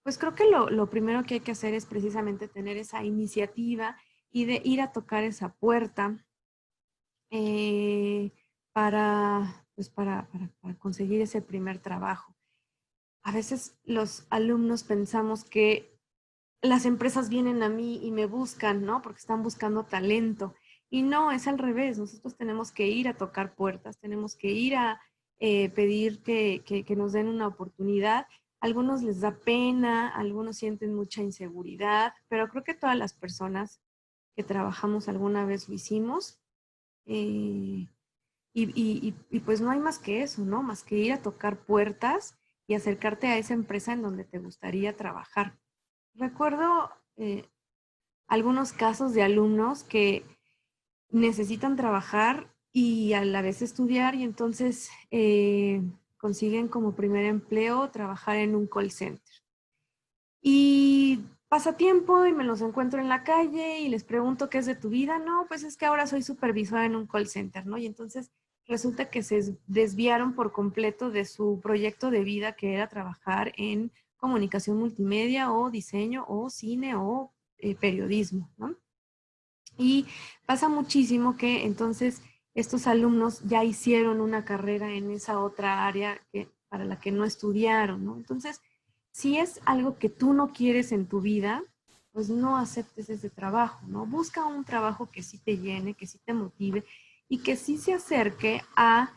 S2: pues creo que lo primero que hay que hacer es precisamente tener esa iniciativa y de ir a tocar esa puerta para conseguir ese primer trabajo. A veces los alumnos pensamos que las empresas vienen a mí y me buscan, ¿no? Porque están buscando talento. Y no, es al revés. Nosotros tenemos que ir a tocar puertas, tenemos que ir a pedir que nos den una oportunidad. A algunos les da pena, algunos sienten mucha inseguridad, pero creo que todas las personas que trabajamos alguna vez lo hicimos. Y pues no hay más que eso, ¿no? Más que ir a tocar puertas y acercarte a esa empresa en donde te gustaría trabajar. Recuerdo algunos casos de alumnos que necesitan trabajar y a la vez estudiar y entonces consiguen como primer empleo trabajar en un call center. Y pasa tiempo y me los encuentro en la calle y les pregunto qué es de tu vida. No, pues es que ahora soy supervisora en un call center, ¿no? Y entonces resulta que se desviaron por completo de su proyecto de vida, que era trabajar en comunicación multimedia o diseño o cine o periodismo, ¿no? Y pasa muchísimo que entonces estos alumnos ya hicieron una carrera en esa otra área para la que no estudiaron, ¿no? Entonces, si es algo que tú no quieres en tu vida, pues no aceptes ese trabajo, ¿no? Busca un trabajo que sí te llene, que sí te motive y que sí se acerque a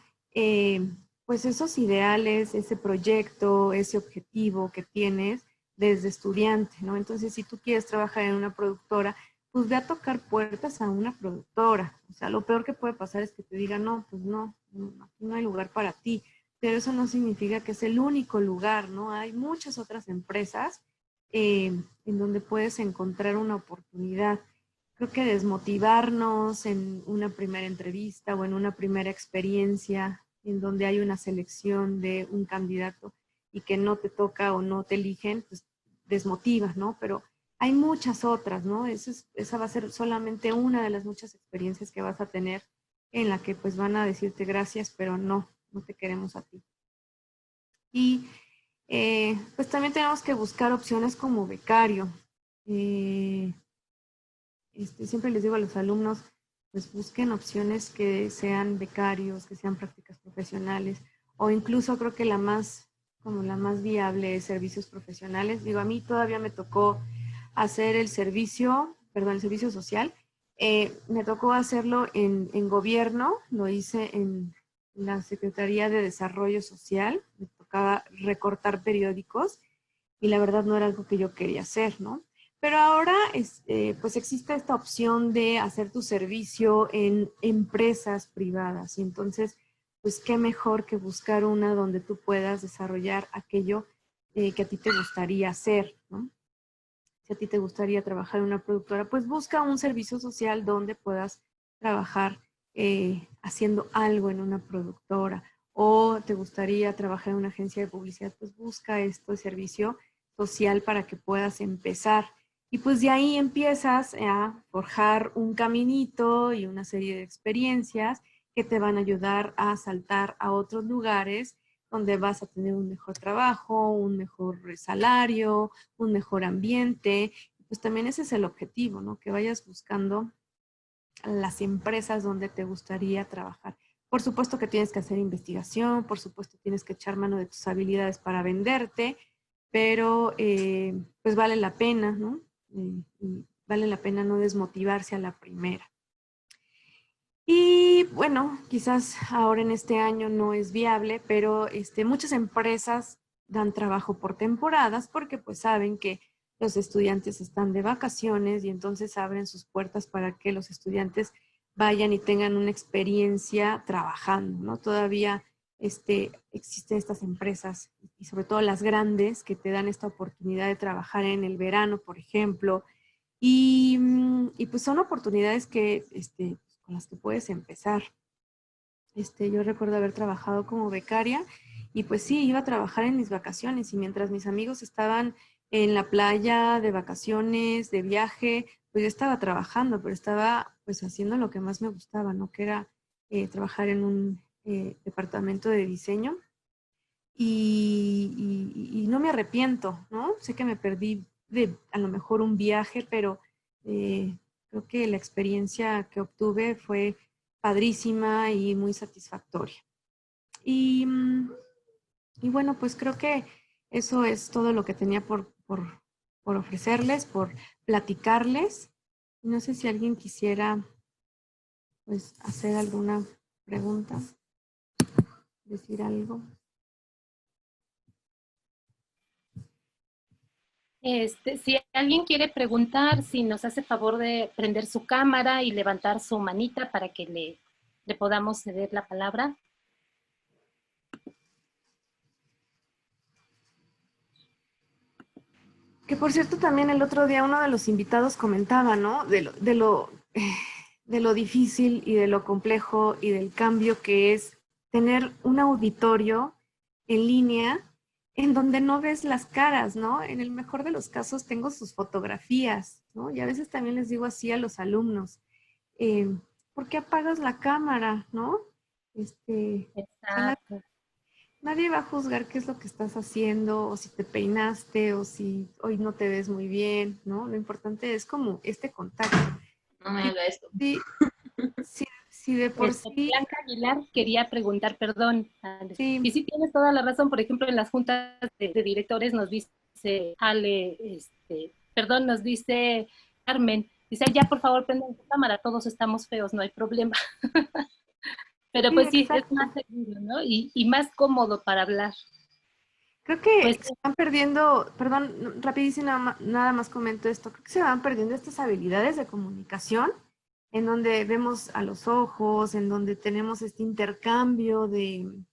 S2: pues esos ideales, ese proyecto, ese objetivo que tienes desde estudiante, ¿no? Entonces, si tú quieres trabajar en una productora, pues ve a tocar puertas a una productora. O sea, lo peor que puede pasar es que te digan, no, pues no, aquí no hay lugar para ti. Pero eso no significa que es el único lugar, ¿no? Hay muchas otras empresas en donde puedes encontrar una oportunidad. Creo que desmotivarnos en una primera entrevista o en una primera experiencia en donde hay una selección de un candidato y que no te toca o no te eligen, pues desmotiva, ¿no? Pero hay muchas otras, ¿no? Esa va a ser solamente una de las muchas experiencias que vas a tener en la que pues van a decirte gracias, pero no te queremos a ti. Y pues también tenemos que buscar opciones como becario. Siempre les digo a los alumnos, pues busquen opciones que sean becarios, que sean prácticas profesionales, o incluso creo que la más viable es servicios profesionales. Digo, a mí todavía me tocó hacer el servicio social. Me tocó hacerlo en gobierno, lo hice en la Secretaría de Desarrollo Social, me tocaba recortar periódicos y la verdad no era algo que yo quería hacer, ¿no? Pero ahora pues existe esta opción de hacer tu servicio en empresas privadas y entonces pues qué mejor que buscar una donde tú puedas desarrollar aquello que a ti te gustaría hacer, ¿no? Si a ti te gustaría trabajar en una productora, pues busca un servicio social donde puedas trabajar haciendo algo en una productora. O te gustaría trabajar en una agencia de publicidad, pues busca este servicio social para que puedas empezar. Y pues de ahí empiezas a forjar un caminito y una serie de experiencias que te van a ayudar a saltar a otros lugares donde vas a tener un mejor trabajo, un mejor salario, un mejor ambiente. Pues también ese es el objetivo, ¿no? Que vayas buscando las empresas donde te gustaría trabajar. Por supuesto que tienes que hacer investigación, por supuesto tienes que echar mano de tus habilidades para venderte, pero pues vale la pena, ¿no? Y vale la pena no desmotivarse a la primera. Y bueno, quizás ahora en este año no es viable, pero muchas empresas dan trabajo por temporadas porque pues saben que los estudiantes están de vacaciones y entonces abren sus puertas para que los estudiantes vayan y tengan una experiencia trabajando, ¿no? Todavía existen estas empresas y sobre todo las grandes que te dan esta oportunidad de trabajar en el verano, por ejemplo, y pues son oportunidades que con las que puedes empezar. Yo recuerdo haber trabajado como becaria y pues sí, iba a trabajar en mis vacaciones y mientras mis amigos estaban en la playa de vacaciones, de viaje, pues yo estaba trabajando, pero estaba pues haciendo lo que más me gustaba, ¿no? Que era trabajar en un departamento de diseño y no me arrepiento, ¿no? Sé que me perdí de a lo mejor un viaje, pero creo que la experiencia que obtuve fue padrísima y muy satisfactoria. Y, y bueno, pues creo que eso es todo lo que tenía por ofrecerles, por platicarles. No sé si alguien quisiera pues hacer alguna pregunta, decir algo.
S1: Si alguien quiere preguntar, si nos hace favor de prender su cámara y levantar su manita para que le podamos ceder la palabra.
S2: Que por cierto, también el otro día uno de los invitados comentaba, ¿no? De lo difícil y de lo complejo y del cambio que es tener un auditorio en línea en donde no ves las caras, ¿no? En el mejor de los casos tengo sus fotografías, ¿no? Y a veces también les digo así a los alumnos, ¿por qué apagas la cámara, no?
S1: Exacto.
S2: Nadie va a juzgar qué es lo que estás haciendo, o si te peinaste, o si hoy no te ves muy bien, ¿no? Lo importante es como este contacto.
S5: No me haga esto.
S2: Sí, de por sí.
S1: Blanca Aguilar quería preguntar, perdón,
S2: Sí.
S1: y sí tienes toda la razón, por ejemplo, en las juntas de directores nos dice Ale, nos dice Carmen, dice, ya por favor prendan tu cámara, todos estamos feos, no hay problema. Pero
S2: Sí,
S1: pues sí, es
S2: exacto.
S1: más seguro, ¿no? Y más cómodo para hablar.
S2: Creo que
S1: Pues
S2: se van perdiendo, perdón, rapidísimo, nada más comento esto, creo que se van perdiendo estas habilidades de comunicación en donde vemos a los ojos, en donde tenemos este intercambio de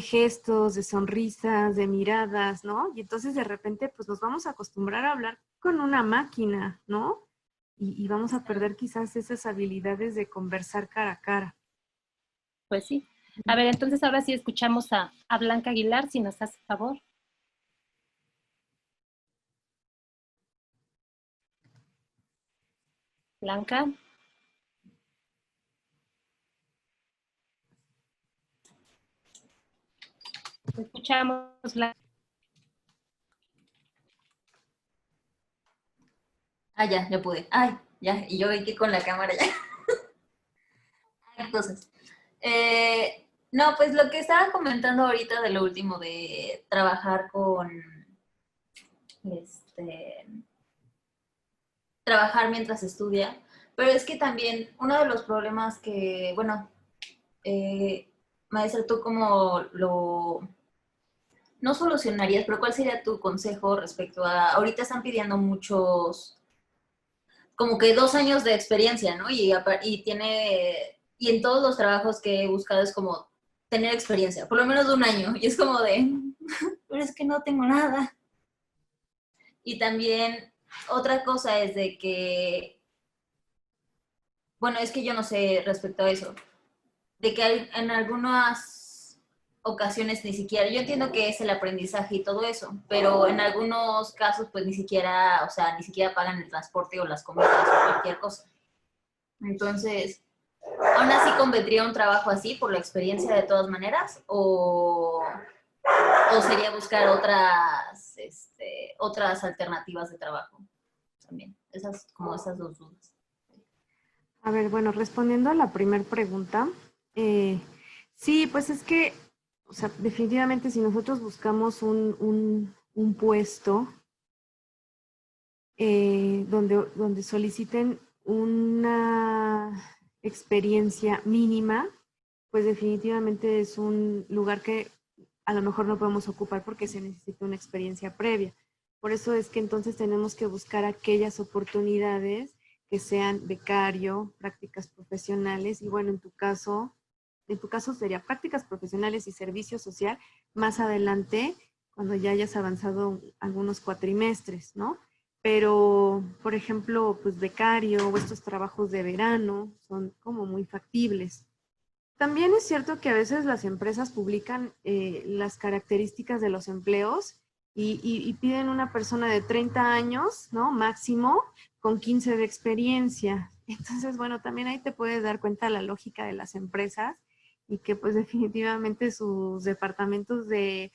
S2: gestos, de sonrisas, de miradas, ¿no? Y entonces de repente pues nos vamos a acostumbrar a hablar con una máquina, ¿no? Y vamos a perder quizás esas habilidades de conversar cara a cara.
S1: Pues sí. A ver, entonces ahora sí escuchamos a Blanca Aguilar, si nos hace favor. Blanca. Escuchamos, Blanca.
S5: Ah, ya pude. Ay, ya, y yo aquí con la cámara ya. Cosas. No, pues lo que estaba comentando ahorita de lo último de trabajar con, este, trabajar mientras estudia, pero es que también uno de los problemas que, bueno, maestra, tú como lo, no solucionarías, pero ¿cuál sería tu consejo respecto a, ahorita están pidiendo muchos, como que 2 años de experiencia, ¿no? Y tiene, y en todos los trabajos que he buscado es como tener experiencia, por lo menos de un año, y es como de, pero es que no tengo nada. Y también otra cosa es de que, bueno, es que yo no sé respecto a eso, de que en algunas ocasiones ni siquiera, yo entiendo que es el aprendizaje y todo eso, pero en algunos casos pues ni siquiera, o sea, ni siquiera pagan el transporte o las comidas o cualquier cosa. Entonces, ¿aún así convendría un trabajo así por la experiencia de todas maneras? ¿O sería buscar otras alternativas de trabajo también? Como esas dos dudas.
S2: A ver, bueno, respondiendo a la primera pregunta, eh, sí, pues es que, o sea, definitivamente si nosotros buscamos un puesto donde soliciten una experiencia mínima, pues definitivamente es un lugar que a lo mejor no podemos ocupar porque se necesita una experiencia previa. Por eso es que entonces tenemos que buscar aquellas oportunidades que sean becario, prácticas profesionales y bueno, en tu caso sería prácticas profesionales y servicio social más adelante cuando ya hayas avanzado algunos cuatrimestres, ¿no? Pero, por ejemplo, pues becario o estos trabajos de verano son como muy factibles. También es cierto que a veces las empresas publican las características de los empleos y piden una persona de 30 años, ¿no? Máximo, con 15 de experiencia. Entonces, bueno, también ahí te puedes dar cuenta de la lógica de las empresas y que pues definitivamente sus departamentos de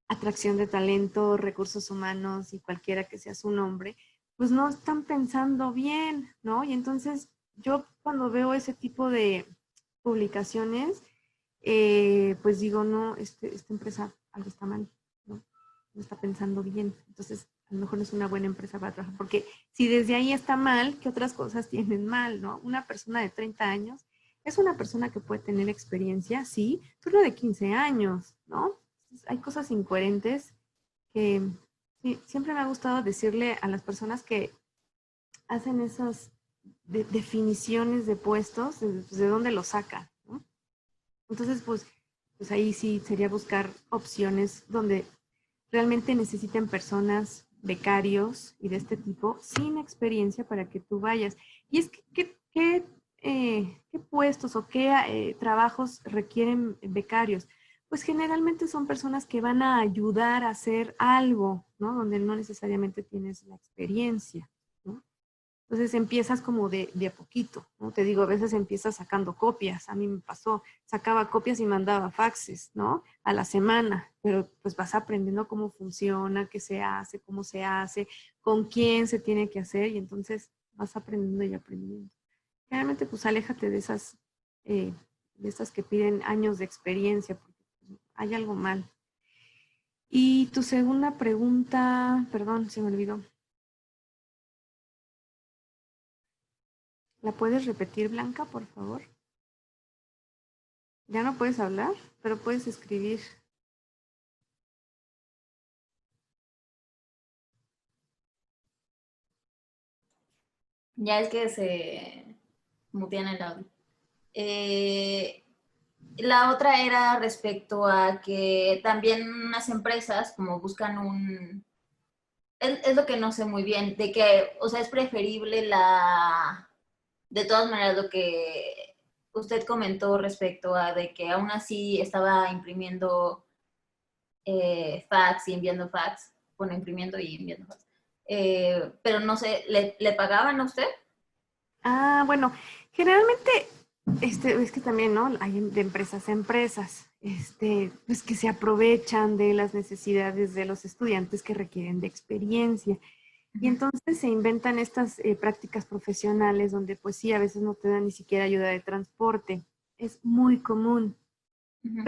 S2: atracción de talento, recursos humanos y cualquiera que sea su nombre, pues no están pensando bien, ¿no? Y entonces yo cuando veo ese tipo de publicaciones, pues digo, no, esta empresa algo está mal, ¿no? No está pensando bien. Entonces, a lo mejor no es una buena empresa para trabajar, porque si desde ahí está mal, ¿qué otras cosas tienen mal, no? Una persona de 30 años es una persona que puede tener experiencia, sí, pero de 15 años, ¿no? Entonces, hay cosas incoherentes que sí, siempre me ha gustado decirle a las personas que hacen esas definiciones de puestos, de dónde lo sacan, ¿no? Entonces, pues ahí sí sería buscar opciones donde realmente necesiten personas, becarios y de este tipo, sin experiencia para que tú vayas. Y es que, ¿qué puestos o qué trabajos requieren becarios? Pues generalmente son personas que van a ayudar a hacer algo, ¿no? Donde no necesariamente tienes la experiencia, ¿no? Entonces empiezas como de a poquito, ¿no? Te digo, a veces empiezas sacando copias. A mí me pasó, sacaba copias y mandaba faxes, ¿no? A la semana, pero pues vas aprendiendo cómo funciona, qué se hace, cómo se hace, con quién se tiene que hacer y entonces vas aprendiendo y aprendiendo. Generalmente pues aléjate de estas que piden años de experiencia, porque hay algo mal. Y tu segunda pregunta, perdón, se me olvidó. ¿La puedes repetir, Blanca, por favor? Ya no puedes hablar, pero puedes escribir.
S5: Ya es que se mutean el audio. La otra era respecto a que también unas empresas como buscan un... Es lo que no sé muy bien, de que, o sea, es preferible la... De todas maneras, lo que usted comentó respecto a de que aún así estaba imprimiendo fax y enviando fax, bueno, imprimiendo y enviando fax. Pero no sé, ¿le pagaban a usted?
S2: Ah, bueno, generalmente, es que también, ¿no? Hay de empresas a empresas, pues que se aprovechan de las necesidades de los estudiantes que requieren de experiencia. Y entonces se inventan estas prácticas profesionales donde pues sí, a veces no te dan ni siquiera ayuda de transporte. Es muy común.
S5: Uh-huh.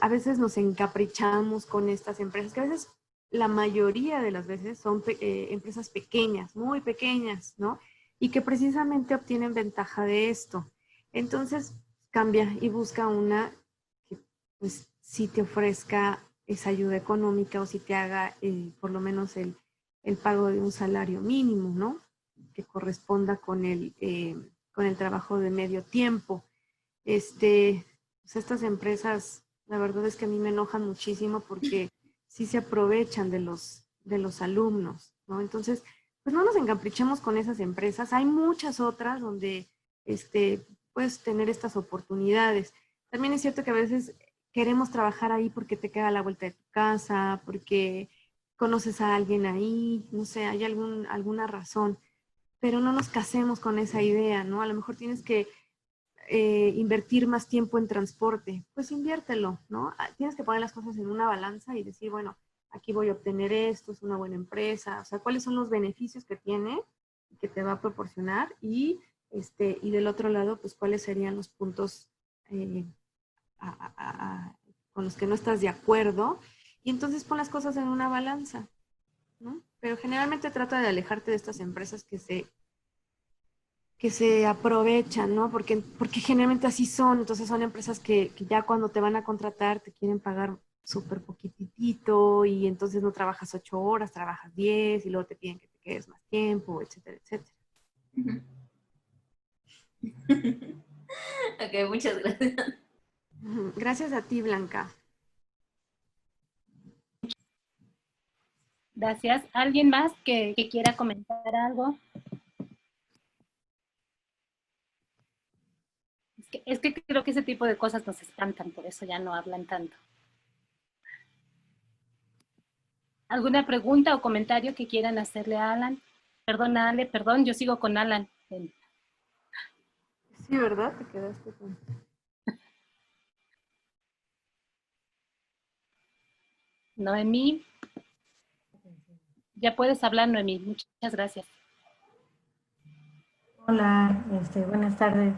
S2: A veces nos encaprichamos con estas empresas, que a veces la mayoría de las veces son empresas pequeñas, muy pequeñas, ¿no? Y que precisamente obtienen ventaja de esto. Entonces cambia y busca una que pues sí te ofrezca esa ayuda económica o si te haga por lo menos el pago de un salario mínimo, ¿no? Que corresponda con el trabajo de medio tiempo. Pues estas empresas, la verdad es que a mí me enojan muchísimo porque sí se aprovechan de los alumnos, ¿no? Entonces, pues no nos encaprichemos con esas empresas. Hay muchas otras donde puedes tener estas oportunidades. También es cierto que a veces queremos trabajar ahí porque te queda a la vuelta de tu casa, porque conoces a alguien ahí, no sé, hay alguna razón, pero no nos casemos con esa idea, ¿no? A lo mejor tienes que invertir más tiempo en transporte, pues inviértelo, ¿no? Tienes que poner las cosas en una balanza y decir, bueno, aquí voy a obtener esto, es una buena empresa, o sea, cuáles son los beneficios que tiene, que te va a proporcionar y del otro lado, pues cuáles serían los puntos eh, con los que no estás de acuerdo y entonces pon las cosas en una balanza, ¿no? Pero generalmente trata de alejarte de estas empresas que se aprovechan, ¿no? Porque generalmente así son, entonces son empresas que ya cuando te van a contratar te quieren pagar súper poquitito y entonces no trabajas 8 horas, trabajas 10 y luego te piden que te quedes más tiempo, etcétera, etcétera.
S5: Uh-huh. Ok, muchas gracias.
S2: Gracias a ti, Blanca.
S1: Gracias. ¿Alguien más que quiera comentar algo? Es que creo que ese tipo de cosas nos espantan, por eso ya no hablan tanto. ¿Alguna pregunta o comentario que quieran hacerle a Alan? Perdón, Ale, perdón, yo sigo con Alan.
S2: Sí, ¿verdad? Te quedaste con...
S1: Noemí. Ya puedes hablar, Noemí. Muchas gracias.
S6: Hola, buenas tardes.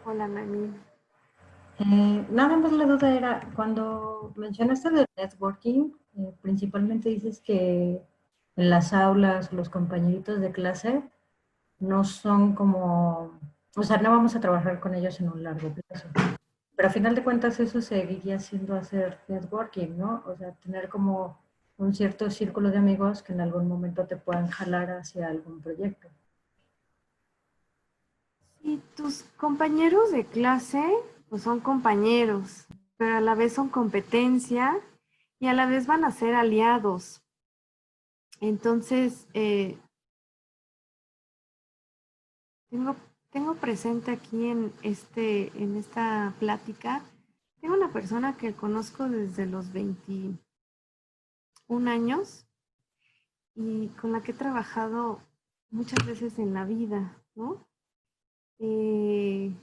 S2: Hola, Noemí.
S6: Nada más la duda era, cuando mencionaste del networking, principalmente dices que en las aulas los compañeritos de clase no son como, o sea, no vamos a trabajar con ellos en un largo plazo. Pero a final de cuentas eso seguiría siendo hacer networking, ¿no? O sea, tener como un cierto círculo de amigos que en algún momento te puedan jalar hacia algún proyecto.
S2: Y tus compañeros de clase, pues son compañeros, pero a la vez son competencia y a la vez van a ser aliados. Entonces, tengo presente aquí en esta plática, tengo una persona que conozco desde los 21 años y con la que he trabajado muchas veces en la vida, ¿no? Y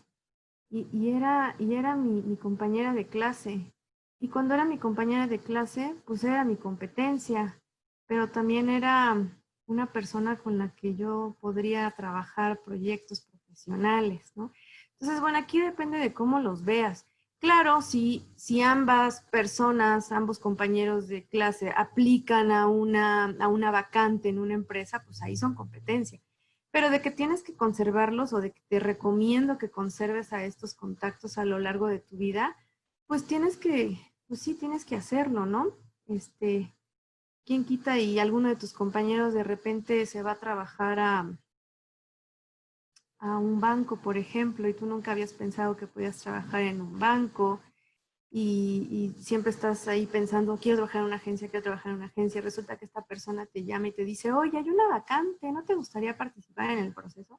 S2: era mi compañera de clase. Y cuando era mi compañera de clase, pues era mi competencia, pero también era una persona con la que yo podría trabajar proyectos profesionales, ¿no? Entonces, bueno, aquí depende de cómo los veas. Claro, si ambas personas, ambos compañeros de clase aplican a una vacante en una empresa, pues ahí son competencia. pero de que tienes que conservarlos o de que te recomiendo que conserves a estos contactos a lo largo de tu vida, pues sí, tienes que hacerlo, ¿no? ¿Quién quita y alguno de tus compañeros de repente se va a trabajar a un banco, por ejemplo, y tú nunca habías pensado que podías trabajar en un banco y siempre estás ahí pensando, quiero trabajar en una agencia, quiero trabajar en una agencia, resulta que esta persona te llama y te dice, oye, hay una vacante, ¿no te gustaría participar en el proceso?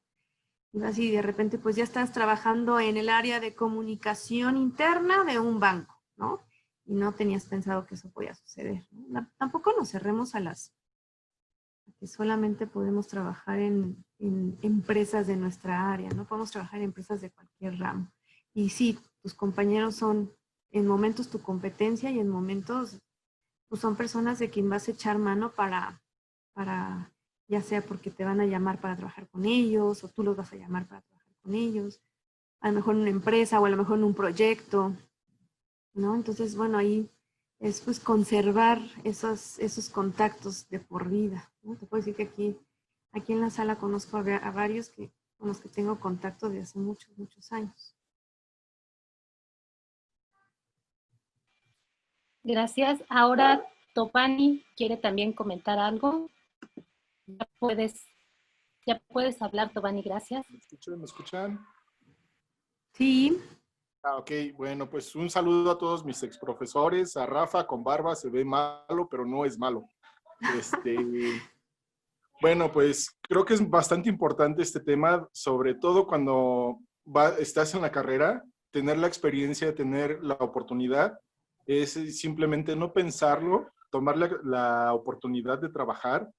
S2: Y así de repente pues ya estás trabajando en el área de comunicación interna de un banco, ¿no? Y no tenías pensado que eso podía suceder, ¿no? Tampoco nos cerremos a que solamente podemos trabajar en empresas de nuestra área, no podemos trabajar en empresas de cualquier ramo. Y sí, tus compañeros son en momentos tu competencia y en momentos pues son personas de quien vas a echar mano para ya sea porque te van a llamar para trabajar con ellos o tú los vas a llamar para trabajar con ellos, a lo mejor en una empresa o a lo mejor en un proyecto, ¿no? Entonces, bueno, ahí es pues conservar esos contactos de por vida, ¿no? Te puedo decir que aquí en la sala conozco a varios con los que tengo contacto de hace muchos, muchos años.
S1: Gracias. Ahora Topani quiere también comentar algo. Ya puedes hablar, Topani, gracias.
S7: ¿Me escuchan?
S2: Sí.
S7: Ok, bueno, pues un saludo a todos mis exprofesores, a Rafa con barba, se ve malo, pero no es malo. Bueno, pues creo que es bastante importante este tema, sobre todo cuando estás en la carrera, tener la experiencia, tener la oportunidad, es simplemente no pensarlo, tomar la oportunidad de trabajar,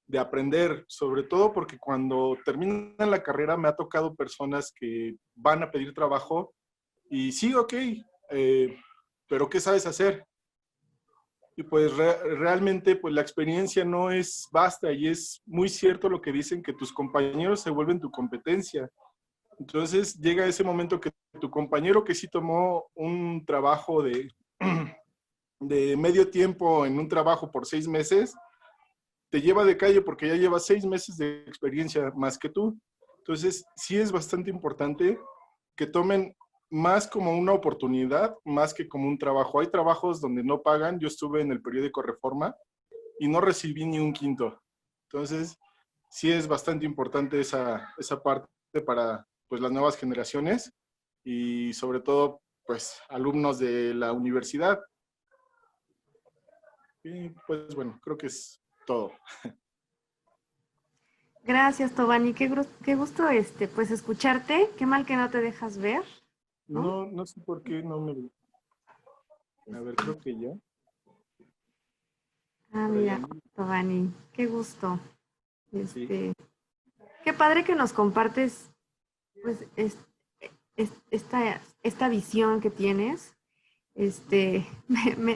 S7: de aprender, sobre todo porque cuando terminan la carrera me ha tocado personas que van a pedir trabajo y sí, ok, pero ¿qué sabes hacer? Y pues realmente pues la experiencia no es basta y es muy cierto lo que dicen que tus compañeros se vuelven tu competencia. Entonces llega ese momento que tu compañero que sí tomó un trabajo de medio tiempo en un trabajo por 6 meses, te lleva de calle porque ya lleva 6 meses de experiencia más que tú. Entonces sí es bastante importante que tomen más como una oportunidad, más que como un trabajo. Hay trabajos donde no pagan. Yo estuve en el periódico Reforma y no recibí ni un quinto. Entonces, sí es bastante importante esa parte para pues, las nuevas generaciones y sobre todo, pues, alumnos de la universidad. Y pues bueno, creo que es todo.
S2: Gracias, Tobani. Qué gusto pues escucharte. Qué mal que no te dejas ver, ¿no?
S7: No sé por qué no me... A ver, creo que ya.
S2: Ah, mira, Tobani, qué gusto.
S7: Sí.
S2: Qué padre que nos compartes pues esta visión que tienes.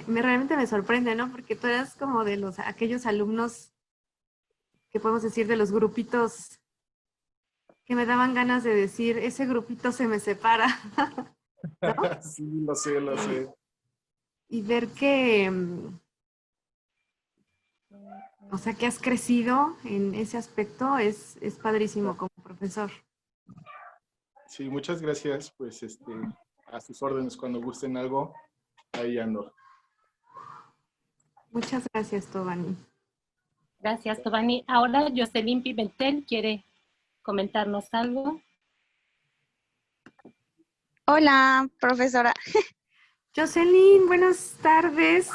S2: Realmente me sorprende, ¿no? Porque tú eras como de aquellos alumnos que podemos decir de los grupitos que me daban ganas de decir, ese grupito se me separa, ¿no?
S7: Sí, lo sé.
S2: Y ver que, o sea, que has crecido en ese aspecto es padrísimo como profesor.
S7: Sí, muchas gracias. Pues a sus órdenes cuando gusten algo, ahí ando.
S2: Muchas gracias, Tobani.
S1: Gracias, Tobani. Ahora Jocelyn Pimentel quiere comentarnos algo.
S8: Hola, profesora.
S2: Jocelyn, buenas tardes.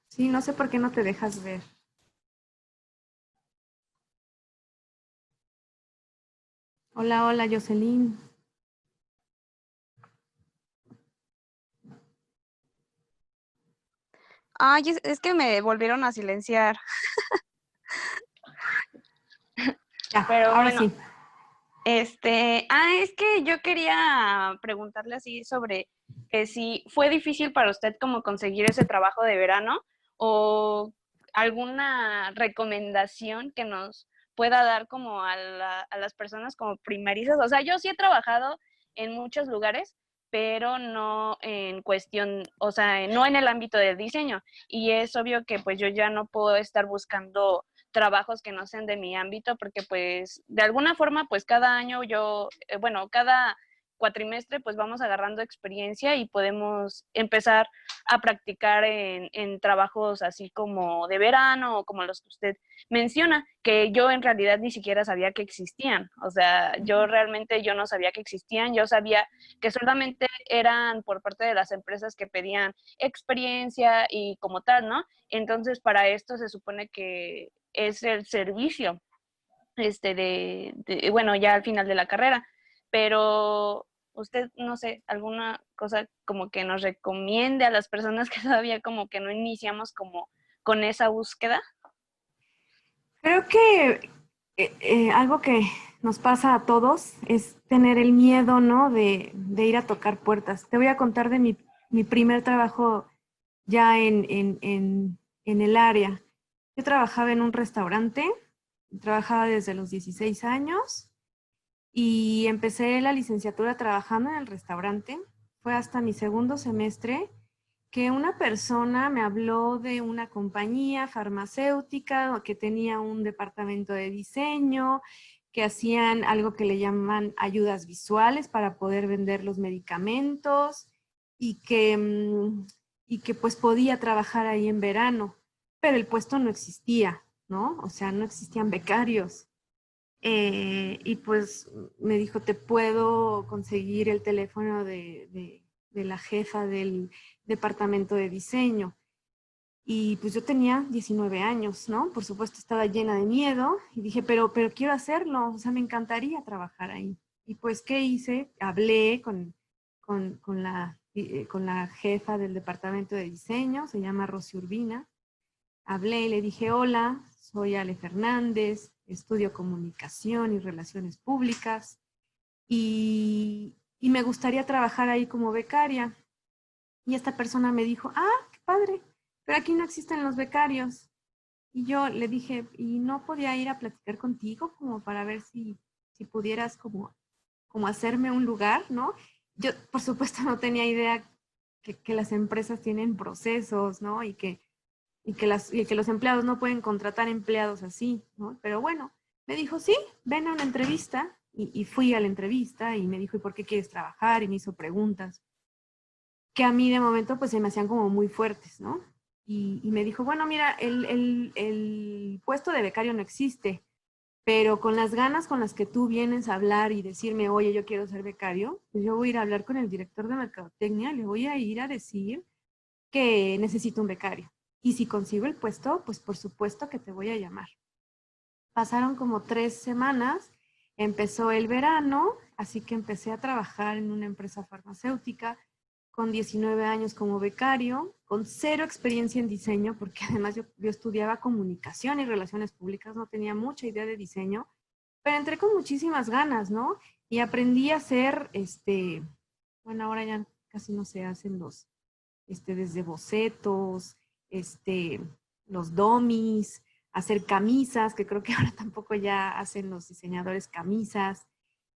S2: Sí, no sé por qué no te dejas ver. Hola, hola, Jocelyn.
S8: Ay, es que me volvieron a silenciar.
S2: Ya,
S8: pero
S2: ahora
S8: bueno,
S2: sí.
S8: es que yo quería preguntarle así sobre que si fue difícil para usted como conseguir ese trabajo de verano o alguna recomendación que nos pueda dar como a las personas como primerizas. O sea, yo sí he trabajado en muchos lugares, pero no en cuestión, o sea, no en el ámbito del diseño. Y es obvio que pues yo ya no puedo estar buscando trabajos que no sean de mi ámbito, porque pues de alguna forma pues cada año cada cuatrimestre pues vamos agarrando experiencia y podemos empezar a practicar en trabajos así como de verano o como los que usted menciona, que yo en realidad ni siquiera sabía que existían. O sea, yo no sabía que existían, yo sabía que solamente eran por parte de las empresas que pedían experiencia y como tal, ¿no? Entonces, para esto se supone que es el servicio, bueno, ya al final de la carrera, pero usted, no sé, alguna cosa como que nos recomiende a las personas que todavía como que no iniciamos como con esa búsqueda.
S2: Creo que algo que nos pasa a todos es tener el miedo, ¿no? De ir a tocar puertas. Te voy a contar de mi primer trabajo ya en el área. Yo trabajaba en un restaurante, trabajaba desde los 16 años y empecé la licenciatura trabajando en el restaurante. Fue hasta mi segundo semestre que una persona me habló de una compañía farmacéutica que tenía un departamento de diseño, que hacían algo que le llaman ayudas visuales para poder vender los medicamentos y que pues podía trabajar ahí en verano, pero el puesto no existía, ¿no? O sea, no existían becarios. Y pues me dijo, te puedo conseguir el teléfono de la jefa del departamento de diseño. Y pues yo tenía 19 años, ¿no? Por supuesto estaba llena de miedo y dije, pero quiero hacerlo, o sea, me encantaría trabajar ahí. Y pues, ¿qué hice? Hablé con la jefa del departamento de diseño, se llama Rosy Urbina. Hablé y le dije, hola, soy Ale Fernández, estudio comunicación y relaciones públicas y me gustaría trabajar ahí como becaria. Y esta persona me dijo, qué padre, pero aquí no existen los becarios. Y yo le dije, ¿y no podía ir a platicar contigo como para ver si pudieras como hacerme un lugar, ¿no? Yo, por supuesto, no tenía idea que las empresas tienen procesos, ¿no? Y que los empleados no pueden contratar empleados así, ¿no? Pero bueno, me dijo, sí, ven a una entrevista. Y fui a la entrevista y me dijo, ¿y por qué quieres trabajar? Y me hizo preguntas que a mí de momento pues se me hacían como muy fuertes, ¿no? Y me dijo, bueno, mira, el puesto de becario no existe, pero con las ganas con las que tú vienes a hablar y decirme, oye, yo quiero ser becario, pues yo voy a ir a hablar con el director de mercadotecnia, le voy a ir a decir que necesito un becario. Y si consigo el puesto, pues por supuesto que te voy a llamar. Pasaron como 3 semanas, empezó el verano, así que empecé a trabajar en una empresa farmacéutica con 19 años como becario, con 0 experiencia en diseño, porque además yo estudiaba comunicación y relaciones públicas, no tenía mucha idea de diseño, pero entré con muchísimas ganas, ¿no? Y aprendí a hacer, bueno, ahora ya casi no se hacen desde bocetos, los dummies, hacer camisas, que creo que ahora tampoco ya hacen los diseñadores camisas,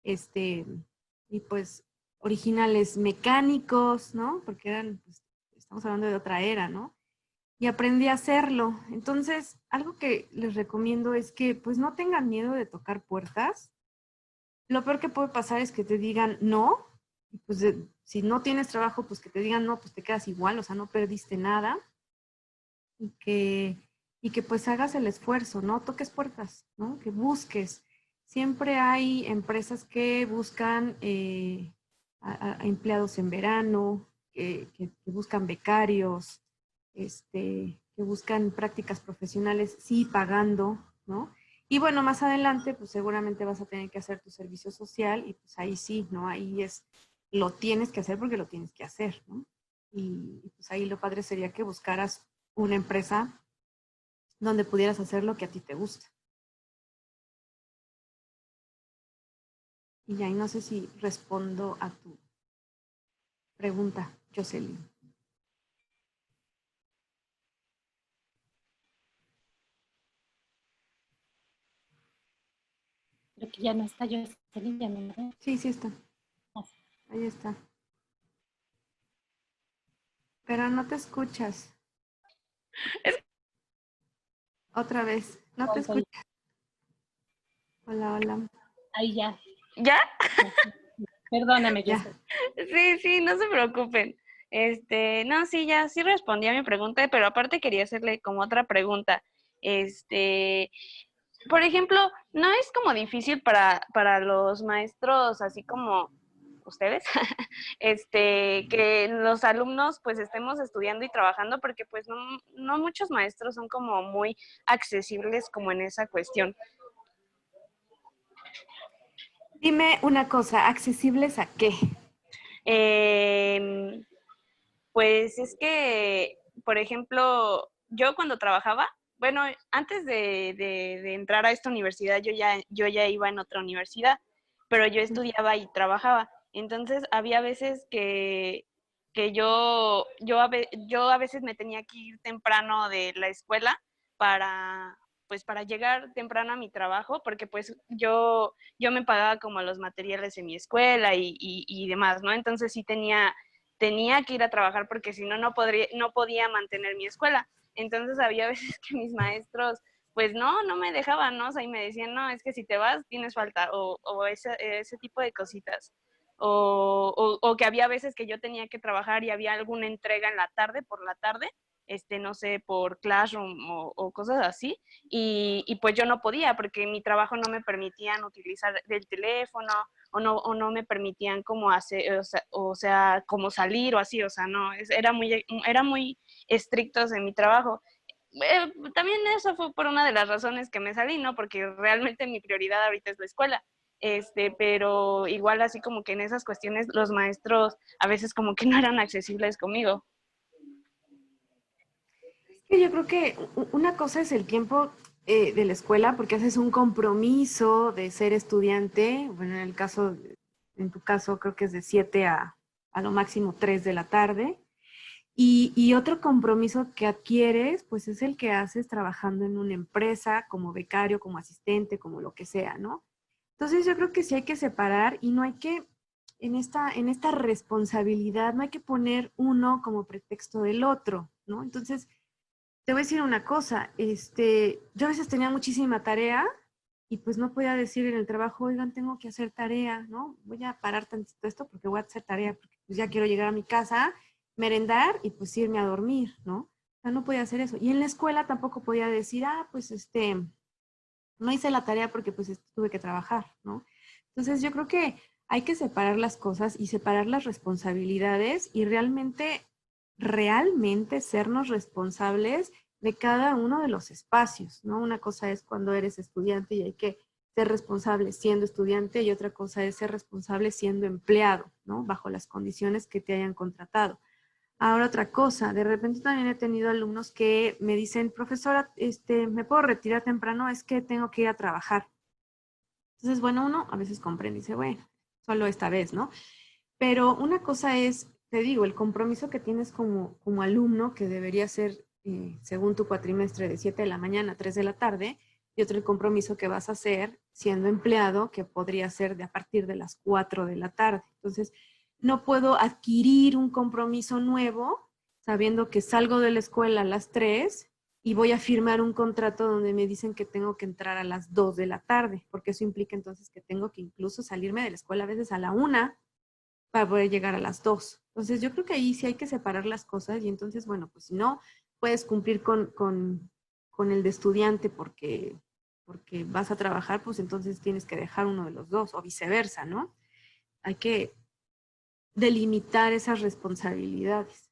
S2: y pues originales mecánicos, ¿no? Porque pues, estamos hablando de otra era, ¿no? Y aprendí a hacerlo. Entonces, algo que les recomiendo es que pues no tengan miedo de tocar puertas. Lo peor que puede pasar es que te digan no, y pues si no tienes trabajo, pues que te digan no, pues te quedas igual, o sea, no perdiste nada. Y que pues hagas el esfuerzo, ¿no? Toques puertas, ¿no? Que busques. Siempre hay empresas que buscan a empleados en verano, que buscan becarios, que buscan prácticas profesionales, sí, pagando, ¿no? Y bueno, más adelante, pues seguramente vas a tener que hacer tu servicio social y pues ahí sí, ¿no? Ahí lo tienes que hacer porque lo tienes que hacer, ¿no? Y pues ahí lo padre sería que buscaras una empresa donde pudieras hacer lo que a ti te gusta. Y ahí no sé si respondo a tu pregunta, Jocelyn.
S1: Creo que ya no está Jocelyn, ya no está.
S2: Sí, sí está. Ahí está. Pero no te escuchas. Otra vez. No te escucho. Hola, hola.
S1: Ahí ya.
S8: ¿Ya?
S1: Perdóname,
S2: Ya.
S8: Sí, sí, no se preocupen. No, sí, ya sí respondí a mi pregunta, pero aparte quería hacerle como otra pregunta. Por ejemplo, ¿no es como difícil para los maestros, así como ustedes, que los alumnos pues estemos estudiando y trabajando? Porque pues no muchos maestros son como muy accesibles como en esa cuestión.
S2: Dime una cosa, ¿accesibles a qué?
S8: Pues es que, por ejemplo, yo cuando trabajaba, bueno, antes de entrar a esta universidad, yo ya iba en otra universidad, pero yo estudiaba y trabajaba. Entonces, había veces que yo a veces me tenía que ir temprano de la escuela para llegar temprano a mi trabajo, porque pues yo me pagaba como los materiales en mi escuela y demás, ¿no? Entonces sí tenía que ir a trabajar porque si no, no podía mantener mi escuela. Entonces había veces que mis maestros, pues no me dejaban, ¿no? O sea, y me decían, no, es que si te vas tienes falta, o ese tipo de cositas. O que había veces que yo tenía que trabajar y había alguna entrega en la tarde, por la tarde, no sé, por Classroom o cosas así, y pues yo no podía porque mi trabajo no me permitían utilizar el teléfono, o no me permitían como hacer, o sea, como salir o así, o sea, no, era muy estrictos en mi trabajo. También eso fue por una de las razones que me salí, ¿no? Porque realmente mi prioridad ahorita es la escuela. Pero igual así como que en esas cuestiones los maestros a veces como que no eran accesibles conmigo.
S2: Yo creo que una cosa es el tiempo de la escuela, porque haces un compromiso de ser estudiante. Bueno, en tu caso, creo que es de 7 a lo máximo 3 de la tarde. Y otro compromiso que adquieres, pues es el que haces trabajando en una empresa, como becario, como asistente, como lo que sea, ¿no? Entonces yo creo que sí hay que separar y no hay que, en esta responsabilidad, no hay que poner uno como pretexto del otro, ¿no? Entonces, te voy a decir una cosa, yo a veces tenía muchísima tarea y pues no podía decir en el trabajo, oigan, tengo que hacer tarea, ¿no? Voy a parar tantito esto porque voy a hacer tarea, porque pues ya quiero llegar a mi casa, merendar y pues irme a dormir, ¿no? O sea, no podía hacer eso. Y en la escuela tampoco podía decir, pues no hice la tarea porque pues tuve que trabajar, ¿no? Entonces yo creo que hay que separar las cosas y separar las responsabilidades y realmente sernos responsables de cada uno de los espacios, ¿no? Una cosa es cuando eres estudiante y hay que ser responsable siendo estudiante y otra cosa es ser responsable siendo empleado, ¿no? Bajo las condiciones que te hayan contratado. Ahora otra cosa, de repente también he tenido alumnos que me dicen, profesora, ¿me puedo retirar temprano? Es que tengo que ir a trabajar. Entonces, bueno, uno a veces comprende y dice, bueno, solo esta vez, ¿no? Pero una cosa es, te digo, el compromiso que tienes como alumno, que debería ser, según tu cuatrimestre, de 7 de la mañana a 3 de la tarde, y otro el compromiso que vas a hacer siendo empleado, que podría ser de a partir de las 4 de la tarde. Entonces, no puedo adquirir un compromiso nuevo sabiendo que salgo de la escuela a las 3 y voy a firmar un contrato donde me dicen que tengo que entrar a las 2 de la tarde, porque eso implica entonces que tengo que incluso salirme de la escuela a veces a la 1 para poder llegar a las 2. Entonces yo creo que ahí sí hay que separar las cosas y entonces, bueno, pues si no puedes cumplir con el de estudiante porque vas a trabajar, pues entonces tienes que dejar uno de los dos o viceversa, ¿no? Hay que delimitar esas responsabilidades,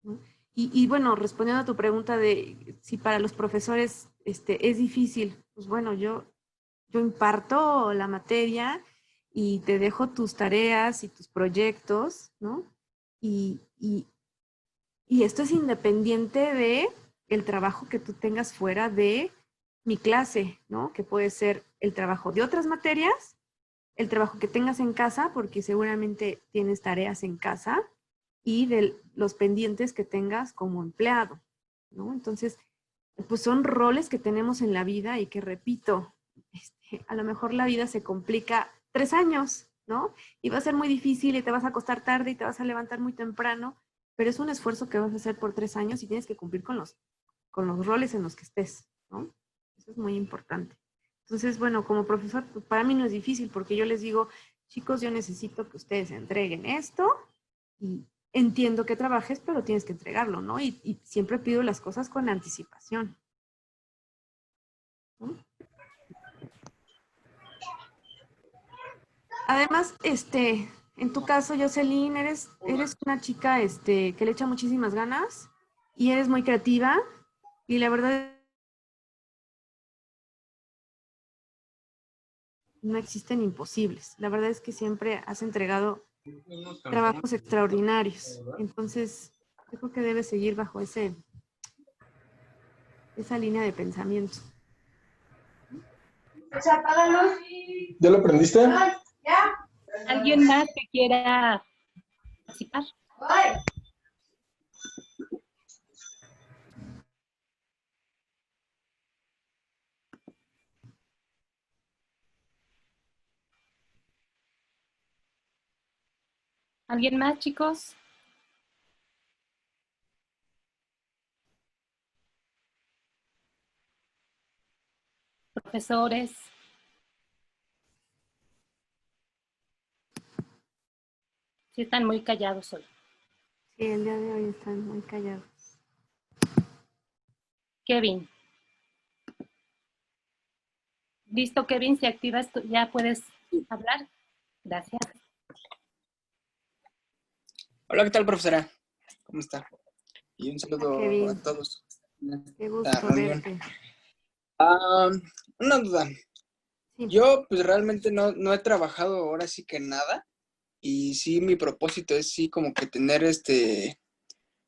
S2: ¿no? Y bueno, respondiendo a tu pregunta de si para los profesores es difícil, pues bueno, yo imparto la materia y te dejo tus tareas y tus proyectos, ¿no? Y esto es independiente de el trabajo que tú tengas fuera de mi clase, ¿no? Que puede ser el trabajo de otras materias, el trabajo que tengas en casa, porque seguramente tienes tareas en casa, y de los pendientes que tengas como empleado, ¿no? Entonces, pues son roles que tenemos en la vida y que, repito, a lo mejor la vida se complica 3 años, ¿no? Y va a ser muy difícil y te vas a acostar tarde y te vas a levantar muy temprano, pero es un esfuerzo que vas a hacer por 3 años y tienes que cumplir con los roles en los que estés. ¿no? Eso es muy importante. Entonces, bueno, como profesor, pues para mí no es difícil porque yo les digo, chicos, yo necesito que ustedes entreguen esto y entiendo que trabajes, pero tienes que entregarlo, ¿no? Y siempre pido las cosas con anticipación, ¿no? Además, en tu caso, Jocelyn, eres una chica, que le echa muchísimas ganas y eres muy creativa y la verdad no existen imposibles. La verdad es que siempre has entregado trabajos extraordinarios. Entonces, yo creo que debes seguir bajo esa línea de pensamiento.
S7: ¿Ya lo aprendiste?
S1: ¿Alguien más que quiera participar? ¿Alguien más, chicos? Profesores. Sí, están muy callados hoy.
S2: Sí, el día de hoy están muy callados.
S1: Kevin. Listo, Kevin, si activas, ya puedes hablar. Gracias.
S9: Hola, ¿qué tal, profesora? ¿Cómo está? Y un
S2: Hola,
S9: saludo
S2: Kevin.
S9: a todos.
S2: Qué
S9: La
S2: gusto
S9: reunión.
S2: verte.
S9: Una duda.
S2: Sí.
S9: Yo, pues, realmente no he trabajado ahora sí que nada. Y sí, mi propósito es sí como que tener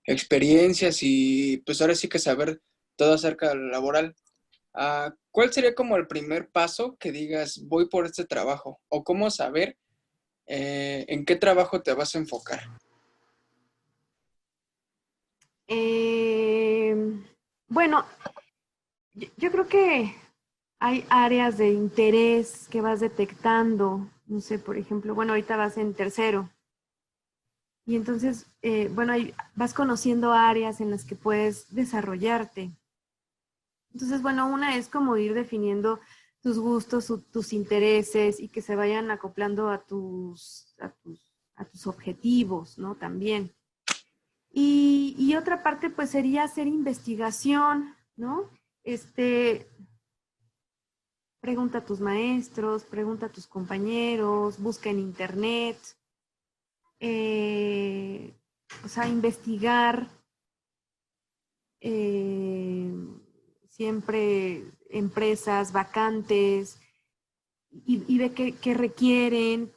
S9: experiencias y pues ahora sí que saber todo acerca del laboral. ¿Cuál sería como el primer paso que digas, voy por este trabajo? O cómo saber en qué trabajo te vas a enfocar.
S2: Bueno, yo creo que hay áreas de interés que vas detectando. No sé, por ejemplo, bueno, ahorita vas en tercero. Y entonces, bueno, vas conociendo áreas en las que puedes desarrollarte. Entonces, bueno, una es como ir definiendo tus gustos, tus intereses y que se vayan acoplando a tus objetivos, ¿no? También. Y otra parte, pues, sería hacer investigación, ¿no? Pregunta a tus maestros, pregunta a tus compañeros, busca en internet, o sea, investigar siempre empresas, vacantes, y ve qué requieren,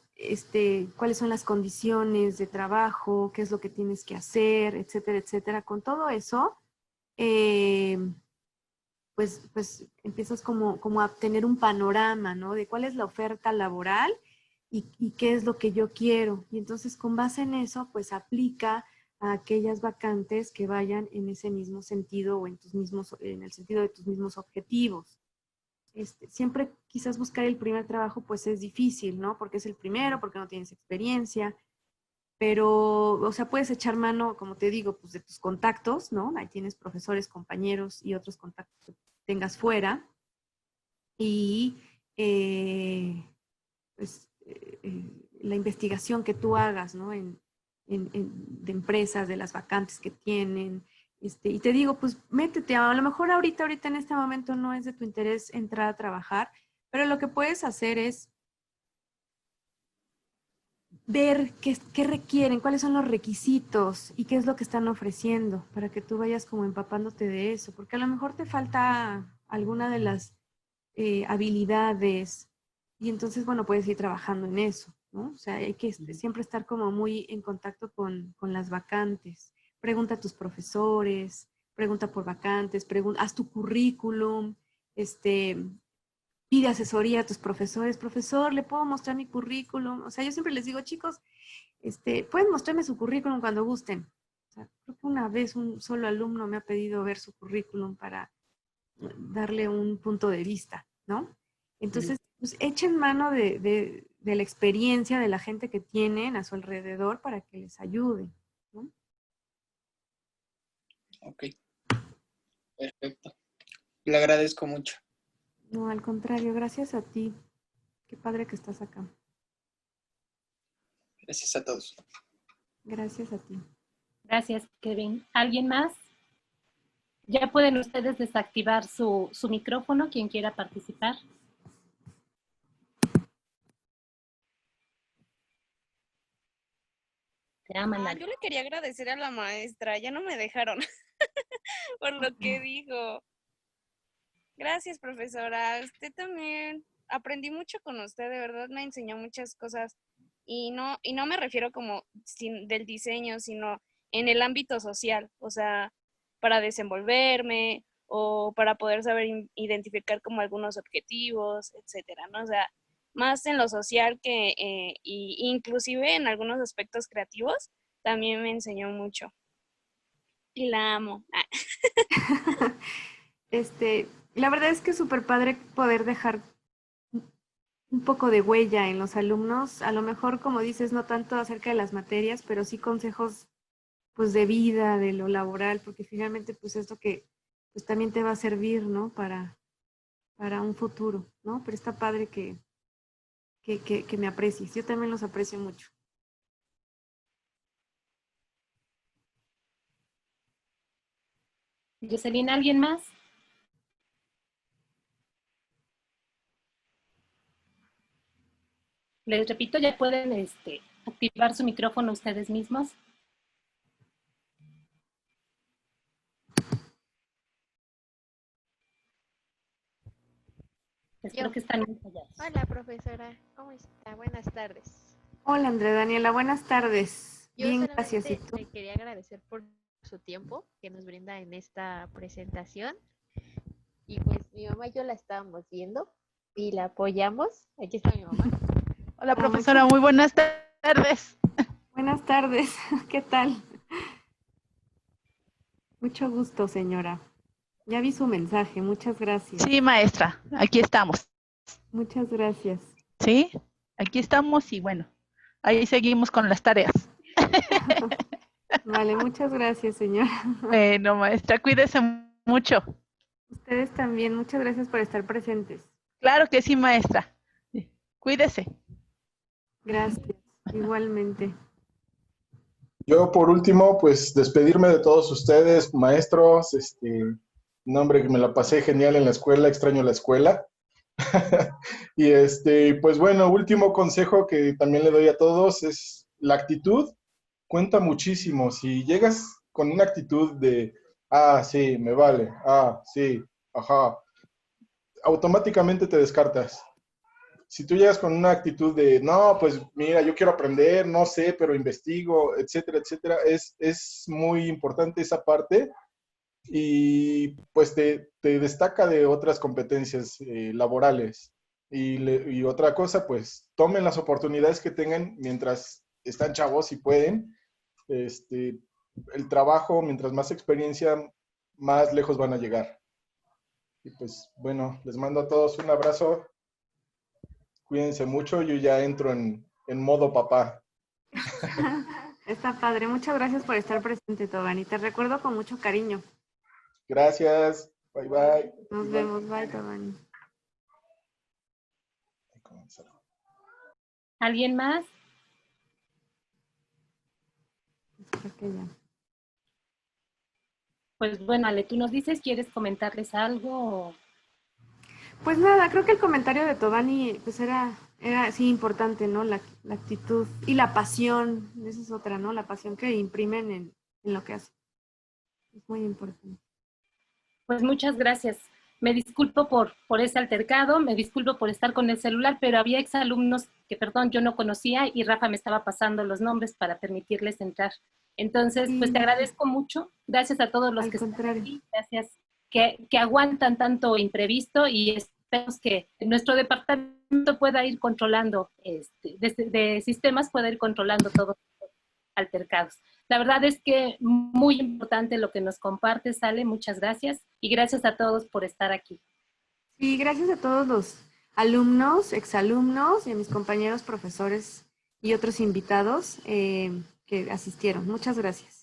S2: cuáles son las condiciones de trabajo, qué es lo que tienes que hacer, etcétera, etcétera. Con todo eso, pues empiezas como a tener un panorama, ¿no? De cuál es la oferta laboral y qué es lo que yo quiero. Y entonces con base en eso, pues aplica a aquellas vacantes que vayan en ese mismo sentido o en el sentido de tus mismos objetivos. Siempre quizás buscar el primer trabajo pues es difícil, ¿no? Porque es el primero, porque no tienes experiencia, pero, o sea, puedes echar mano, como te digo, pues de tus contactos, ¿no? Ahí tienes profesores, compañeros y otros contactos que tengas fuera. Y pues, la investigación que tú hagas, ¿no? De empresas, de las vacantes que tienen. Y te digo, pues métete, a lo mejor ahorita en este momento no es de tu interés entrar a trabajar, pero lo que puedes hacer es ver qué requieren, cuáles son los requisitos y qué es lo que están ofreciendo para que tú vayas como empapándote de eso, porque a lo mejor te falta alguna de las habilidades y entonces, bueno, puedes ir trabajando en eso, ¿no? O sea, hay que siempre estar como muy en contacto con las vacantes. Pregunta a tus profesores, pregunta por vacantes, haz tu currículum, pide asesoría a tus profesores. Profesor, ¿le puedo mostrar mi currículum? O sea, yo siempre les digo, chicos, pueden mostrarme su currículum cuando gusten. O sea, creo que una vez un solo alumno me ha pedido ver su currículum para darle un punto de vista, ¿no? Entonces, pues echen mano de la experiencia de la gente que tienen a su alrededor para que les ayude, ¿no?
S9: Ok, perfecto. Le agradezco mucho.
S2: No, al contrario, gracias a ti. Qué padre que estás acá.
S9: Gracias a todos.
S2: Gracias a ti.
S1: Gracias, Kevin. ¿Alguien más? Ya pueden ustedes desactivar su micrófono, quien quiera participar. Te aman,
S8: Yo le quería agradecer a la maestra, ya no me dejaron por lo que dijo. Gracias, profesora. Usted también. Aprendí mucho con usted, de verdad me enseñó muchas cosas. Y no me refiero como del diseño, sino en el ámbito social, o sea, para desenvolverme o para poder saber identificar como algunos objetivos, etcétera, ¿no? O sea, más en lo social que y inclusive en algunos aspectos creativos también me enseñó mucho. Y la amo.
S2: La verdad es que es súper padre poder dejar un poco de huella en los alumnos, a lo mejor, como dices, no tanto acerca de las materias, pero sí consejos pues de vida, de lo laboral, porque finalmente pues esto que pues también te va a servir, ¿no? Para un futuro, ¿no? Pero está padre que me aprecies. Yo también los aprecio mucho.
S1: Jocelyn, ¿alguien más? Les repito, ya pueden activar su micrófono ustedes mismos. Espero que están muy callados.
S10: Hola, profesora. ¿Cómo está? Buenas tardes.
S2: Hola, Andrea Daniela. Buenas tardes.
S10: Yo
S2: Bien,
S10: solamente
S2: gracias. ¿Y tú?
S10: le quería agradecer por su tiempo que nos brinda en esta presentación. Y pues mi mamá y yo la estábamos viendo y la apoyamos. Aquí está mi mamá.
S11: Hola, profesora. Muy buenas tardes.
S2: Buenas tardes. ¿Qué tal? Mucho gusto, señora. Ya vi su mensaje. Muchas gracias.
S11: Sí, maestra. Aquí estamos.
S2: Muchas gracias.
S11: Sí, aquí estamos y bueno, ahí seguimos con las tareas.
S2: Vale, muchas gracias, señora.
S11: Bueno, maestra, cuídese mucho.
S2: Ustedes también. Muchas gracias por estar presentes.
S11: Claro que sí, maestra. Cuídese.
S2: Gracias. Igualmente.
S7: Yo, por último, pues despedirme de todos ustedes, maestros. Un hombre que me la pasé genial en la escuela, extraño la escuela. Y pues bueno, último consejo que también le doy a todos es la actitud cuenta muchísimo. Si llegas con una actitud de, sí, me vale, sí, ajá, automáticamente te descartas. Si tú llegas con una actitud de, no, pues mira, yo quiero aprender, no sé, pero investigo, etcétera, etcétera, es muy importante esa parte y pues te destaca de otras competencias laborales. Y otra cosa, pues tomen las oportunidades que tengan mientras están chavos y pueden. El trabajo, mientras más experiencia, más lejos van a llegar. Y pues bueno, les mando a todos un abrazo. Cuídense mucho, yo ya entro en modo papá.
S2: Está padre. Muchas gracias por estar presente, Tobani. Te recuerdo con mucho cariño.
S7: Gracias. Bye, bye.
S2: Nos vemos. Bye, Tobani.
S1: ¿Alguien más?
S2: Creo que ya.
S1: Pues bueno, Ale, tú nos dices, ¿quieres comentarles algo?
S2: Pues nada, creo que el comentario de Tobani pues era sí importante, ¿no? La actitud y la pasión, esa es otra, ¿no? La pasión que imprimen en lo que hacen. Es muy importante.
S1: Pues muchas gracias. Me disculpo por ese altercado, me disculpo por estar con el celular, pero había exalumnos que, perdón, yo no conocía y Rafa me estaba pasando los nombres para permitirles entrar. Entonces, pues te agradezco mucho. Gracias a todos los que están aquí. Gracias que aguantan tanto imprevisto y esperamos que nuestro departamento pueda ir controlando, de sistemas pueda ir controlando todos los altercados. La verdad es que muy importante lo que nos compartes, Ale, muchas gracias y gracias a todos por estar aquí.
S2: Y gracias a todos los alumnos, exalumnos y a mis compañeros profesores y otros invitados que asistieron. Muchas gracias.